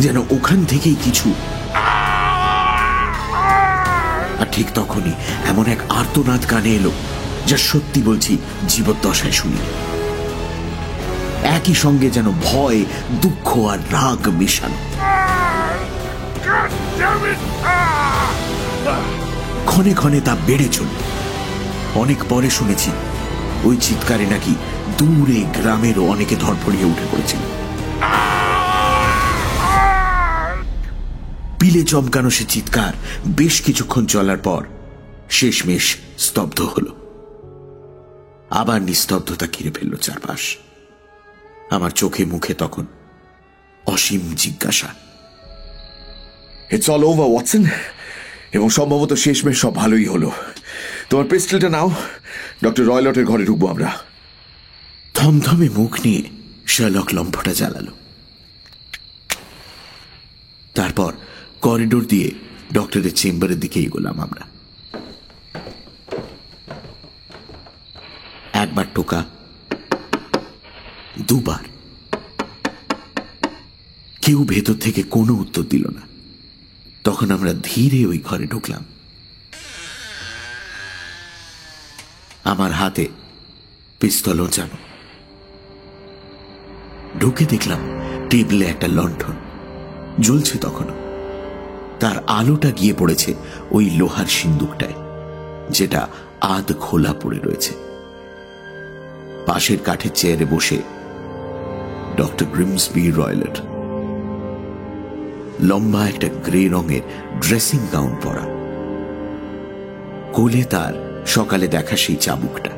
যেন ওখান থেকেই কিছু। আর ঠিক তখনই এমন এক আর্তনাদ কানে এলো যা সত্যি বলছি জীবদ্দশায় শুনি। একই সঙ্গে যেন ভয়, দুঃখ আর রাগ মেশানো। ক্ষণে ক্ষণে তা বেড়ে চলল। অনেক পরে শুনেছি ওই চিৎকারে নাকি দূরে গ্রামেরও অনেকে ধরফড়িয়ে উঠে পড়েছিল। পিলে চমকানো সে চিৎকার বেশ কিছুক্ষণ চলার পর শেষমেশ স্তব্ধ হল। আবার নিস্তব্ধতা ঘিরে ফেলল চারপাশ। আমার চোখে মুখে তখন অসীম জিজ্ঞাসা, ইটস অল ওভার ওয়াটসন, এবং সম্ভবত শেষমেশ সব ভালোই হলো। তোমার পিস্টলটা নাও, ডক্টর রয়লটের ঘরে ঢুকবো আমরা। থমথমে মুখ নিয়ে শার্লক লম্ফটা জ্বালালো। তারপর করিডোর দিয়ে ডক্টরের চেম্বারের দিকে এগোলাম আমরা। একবার টোকা, দুবার, কেউ ভেতর থেকে কোনো উত্তর দিল না। তখন আমরা ধীরে ওই ঘরে ঢুকলাম। আমার হাতে পিস্তল ওঁচানো। ঢুকে দেখলাম টেবিলে একটা লণ্ঠন জ্বলছে তখনও। তার আলোটা গিয়ে পড়েছে ওই লোহার সিন্দুকটায়, যেটা আধ খোলা পড়ে রয়েছে। পাশের কাঠের চেয়ারে বসে ডক্টর গ্রিমসবি রয়লেট, লম্বা একটা গ্রে রঙের ড্রেসিং গাউন পরা, কোলে তার সকালে দেখা সেই চাবুকটা।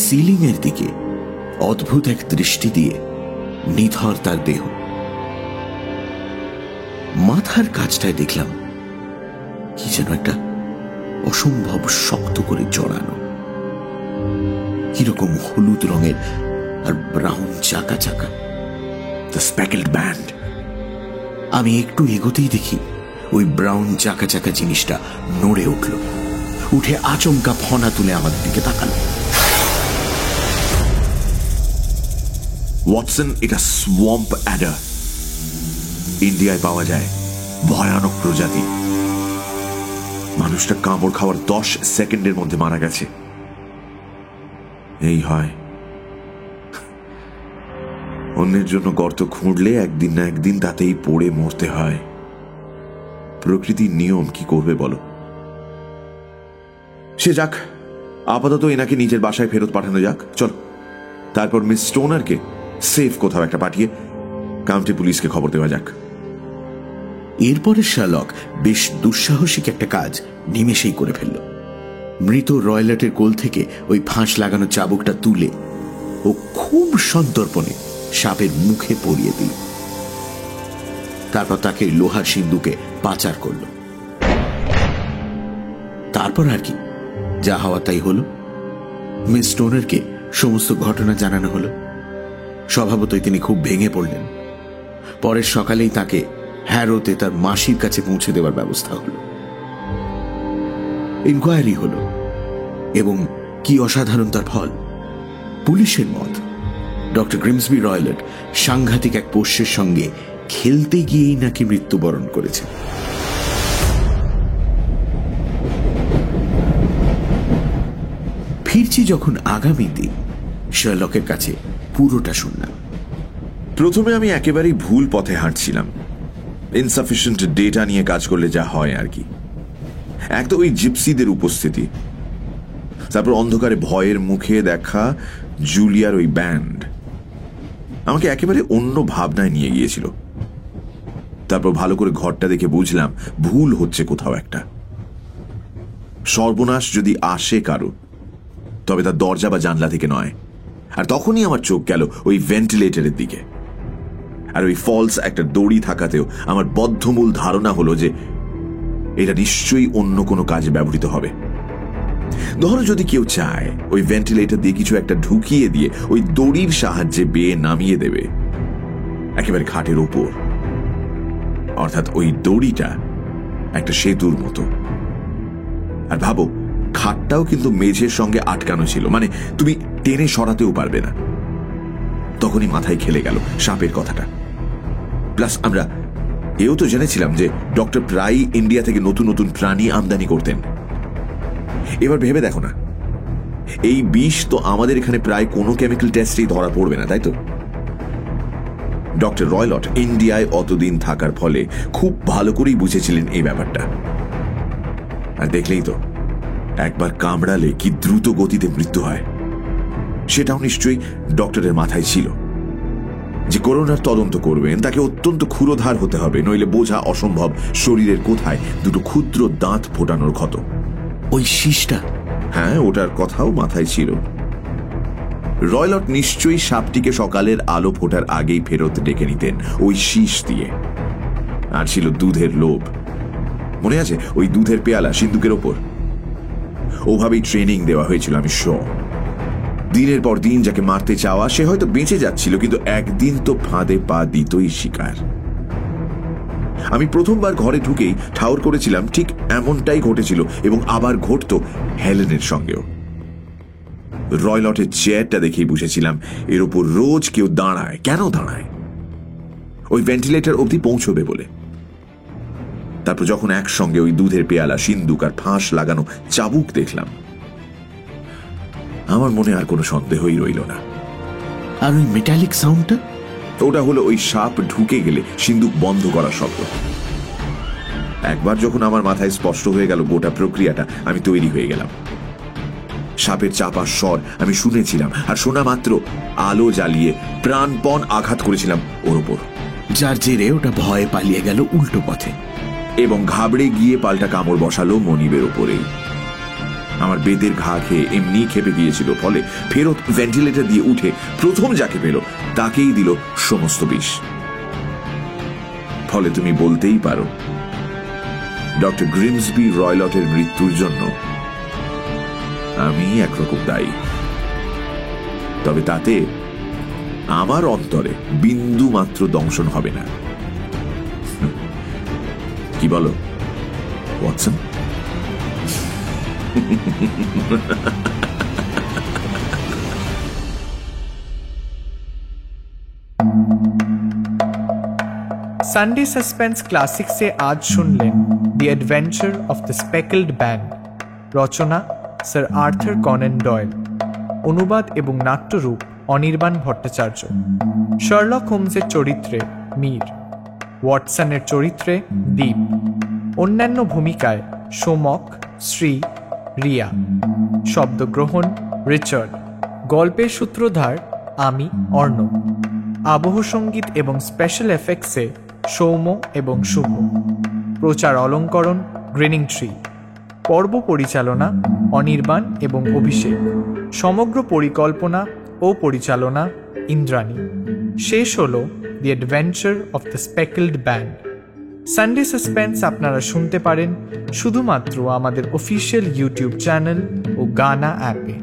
সিলিং এর দিকে অদ্ভুত এক দৃষ্টি দিয়ে নিথর তার দেহ। মাথার কাছটায় দেখলাম কি যেন একটা অসম্ভব শক্ত করে জড়ানো, কিরকম হলুদ রঙের আর ব্রাউন চাকা চাকা, দ্য স্প্যাকেলড ব্যান্ড। আমি একটু এগোতেই দেখি ওই ব্রাউন চাকা চাকা জিনিসটা নড়ে উঠল, উঠে আচমকা ফনা তুলে আমাদের দিকে তাকালো। ওয়াটসন, এটা সোয়াম্প অ্যাডার, ইন্ডিয়ায় পাওয়া যায়, ভয়ানক প্রজাতি। মানুষটা কামড় খাওয়ার 10 সেকেন্ডের মধ্যে মারা গেছে। এই হয়, অন্যের জন্য গর্ত খুঁড়লে একদিন না একদিন তাতেই পড়ে মরতে হয়। প্রকৃতির নিয়ম, কি করবে বলো। সে যাক, আপাতত এনাকে নিজের বাসায় ফেরত পাঠানো যাক। চল, তারপর মিস স্টোনারকে সেফ কোথাও একটা পাঠিয়ে কাউন্টি পুলিশকে খবর দেওয়া যাক। এরপরে শার্লক বেশ দুঃসাহসিক একটা কাজ নিমেষেই করে ফেলল। মৃত রয়লেটের কোল থেকে ওই ফাঁস লাগানো চাবুকটা তুলে ও খুব সন্তর্পণে সাপের মুখে পরিয়ে দিল। তারপর তাকে লোহার সিন্দুকে পাচার করল। তারপর আর কি, যা হওয়া তাই হলো। মিস স্টোনারকে সমস্ত ঘটনা জানানো হলো। স্বভাবতই তিনি খুব ভেঙে পড়লেন। পরের সকালেই তাকে হ্যারোতে তার মাসির কাছে পৌঁছে দেওয়ার ব্যবস্থা হলো। ইনকোয়ারি হলো, এবং কি অসাধারণ তার ফল। পুলিশের মত, ডক্টর গ্রিমসবি রয়লেট সাংঘাতিক এক পোষ্যের সঙ্গে খেলতে গিয়েই নাকি মৃত্যুবরণ করেছে। ফিরছি যখন আগামী দিন, শার্লকের কাছে পুরোটা শুনলাম। প্রথমে আমি একেবারেই ভুল পথে হাঁটছিলাম। ইনসাফিসিয়েন্ট ডেটা নিয়ে কাজ করলে যা হয় আর কি। এক তো ওই জিপসিদের উপস্থিতি, তারপর অন্ধকারে ভয়ের মুখে দেখা জুলিয়ার ওই ব্যান্ড আমাকে একেবারে অন্য ভাবনায় নিয়ে গিয়েছিল। তারপর ভালো করে ঘরটা দেখে বুঝলাম ভুল হচ্ছে কোথাও একটা। সর্বনাশ যদি আসে কারো, তবে তার দরজা বা জানলা থেকে নয়। আর তখনই আমার চোখ গেল ওই ভেন্টিলেটরের দিকে। আর ওই ফলস একটা দড়ি থাকাতেও আমার বদ্ধমূল ধারণা হলো যে এটা নিশ্চয়ই অন্য কোনো কাজে ব্যবহৃত হবে। ধরো যদি কেউ চায় ওই ভেন্টিলেটর দিয়ে কিছু একটা ঢুকিয়ে দিয়ে ওই দড়ির সাহায্যে বেয়ে নামিয়ে দেবে একেবারে খাটের ওপর, অর্থাৎ ওই দড়িটা একটা সেতুর মতো। আর ভাবো, খাটটাও কিন্তু মেঝের সঙ্গে আটকানো ছিল, মানে তুমি টেনে সরাতেও পারবে না। তখনই মাথায় খেলে গেল সাপের কথাটা। প্লাস আমরা এও তো জেনেছিলাম যে ডক্টর প্রায়ই ইন্ডিয়া থেকে নতুন নতুন প্রাণী আমদানি করতেন। এবার ভেবে দেখো না, এই বিষ তো আমাদের এখানে প্রায় কোনো কেমিক্যাল টেস্টেই ধরা পড়বে না, তাই তো? ডক্টর রয়লট ইন্ডিয়ায় অতদিন থাকার ফলে খুব ভালো করেই বুঝেছিলেন এই ব্যাপারটা। আর দেখলেই তো, একবার কামড়ালে কি দ্রুত গতিতে মৃত্যু হয়। সেটাও নিশ্চয়ই ডক্টরের মাথায় ছিল যে করোনার তদন্ত করবেন তাকে অত্যন্ত ক্ষুরোধার হতে হবে, নইলে বোঝা অসম্ভব শরীরের কোথায় দুটো ক্ষুদ্র দাঁত ফোটানোর ক্ষত। ওই শীষটা, হ্যাঁ, ওটার কথাও মাথায় ছিল। রয়লট নিশ্চয়ই সাপটিকে সকালের আলো ফোটার আগেই ফেরত ডেকে নিতেন ওই শীষ দিয়ে। আর ছিল দুধের লোভ। মনে আছে ওই দুধের পেয়ালা সিন্দুকের ওপর? ওভাবেই ট্রেনিং দেওয়া হয়েছিল, আমি দিনের পর দিন যাকে মারতে চাওয়া সে হয়তো বেঁচে যাচ্ছিল, কিন্তু একদিন তো ফাঁদে পা দিতই শিকার। আমি প্রথমবার ঘরে ঢুকেই ঠাউর করেছিলাম ঠিক এমনটাই ঘটেছিল, এবং আবার ঘটত হেলেনের সঙ্গেও। রয়লটের চেয়ারটা দেখেই বুঝেছিলাম এর উপর রোজ কেউ দাঁড়ায়। কেন দাঁড়ায়? ওই ভেন্টিলেটর অবধি পৌঁছবে বলে। তারপর যখন একসঙ্গে ওই দুধের পেয়ালা, সিন্দুক আর ফাঁস লাগানো চাবুক দেখলাম, আমার মনে আর কোনো সন্দেহই রইল না। আর ওই মেটালিক সাউন্ডটা? ওটা হলো ওই সাপ ঢুকে গেলে সিন্দুক বন্ধ করার শব্দ। একবার যখন আমার মাথায় স্পষ্ট হয়ে গেল গোটা প্রক্রিয়াটা, আমি তৈরি হয়ে গেলাম। সাপের চাপার স্বর আমি শুনেছিলাম, আর শোনা মাত্র আলো জ্বালিয়ে প্রাণপণ আঘাত করেছিলাম ওর উপর, যার জেরে ওটা ভয়ে পালিয়ে গেল উল্টো পথে এবং ঘাবড়ে গিয়ে পাল্টা কামড় বসালো মনিবের ওপরেই। আমার বেদের ঘা খেয়ে এমনি খেপে গিয়েছিল, ফলে ফেরত ভেন্টিলেটর দিয়ে উঠে প্রথম যাকে পেল তাকেই দিল সমস্ত বিষ। ফলে তুমি বলতেই পারো ডক্টর গ্রিমসবি রয়লটের মৃত্যুর জন্য আমি একরকম দায়ী। তবে তাতে আমার অন্তরে বিন্দু মাত্র দংশন হবে না। কি বলো ওয়াটসন? সানডে সাসপেন্স ক্লাসিক্সে আজ শুনলেন the adventure of the speckled band, রচনা স্যার আর্থার কনেন ডয়েল, অনুবাদ এবং নাট্যরূপ অনির্বাণ ভট্টাচার্য। শার্লক হোমসের চরিত্রে মীর, ওয়াটসনের চরিত্রে দীপ, অন্যান্য ভূমিকায় সোমক, শ্রী, রিয়া। শব্দগ্রহণ রিচার্ড। গল্পের সূত্রধার আমি, অর্ণব। আবহ সঙ্গীত এবং স্পেশাল এফেক্টসে সৌম্য এবং শুভ। প্রচার অলঙ্করণ গ্রিনিং ট্রি। পর্ব পরিচালনা অনির্বাণ এবং অভিষেক। সমগ্র পরিকল্পনা ও পরিচালনা ইন্দ্রাণী। শেষ হল the adventure of the speckled band. Sunday suspense আপনারা শুনতে পারেন শুধুমাত্র আমাদের অফিসিয়াল ইউটিউব চ্যানেল ও গানা অ্যাপে।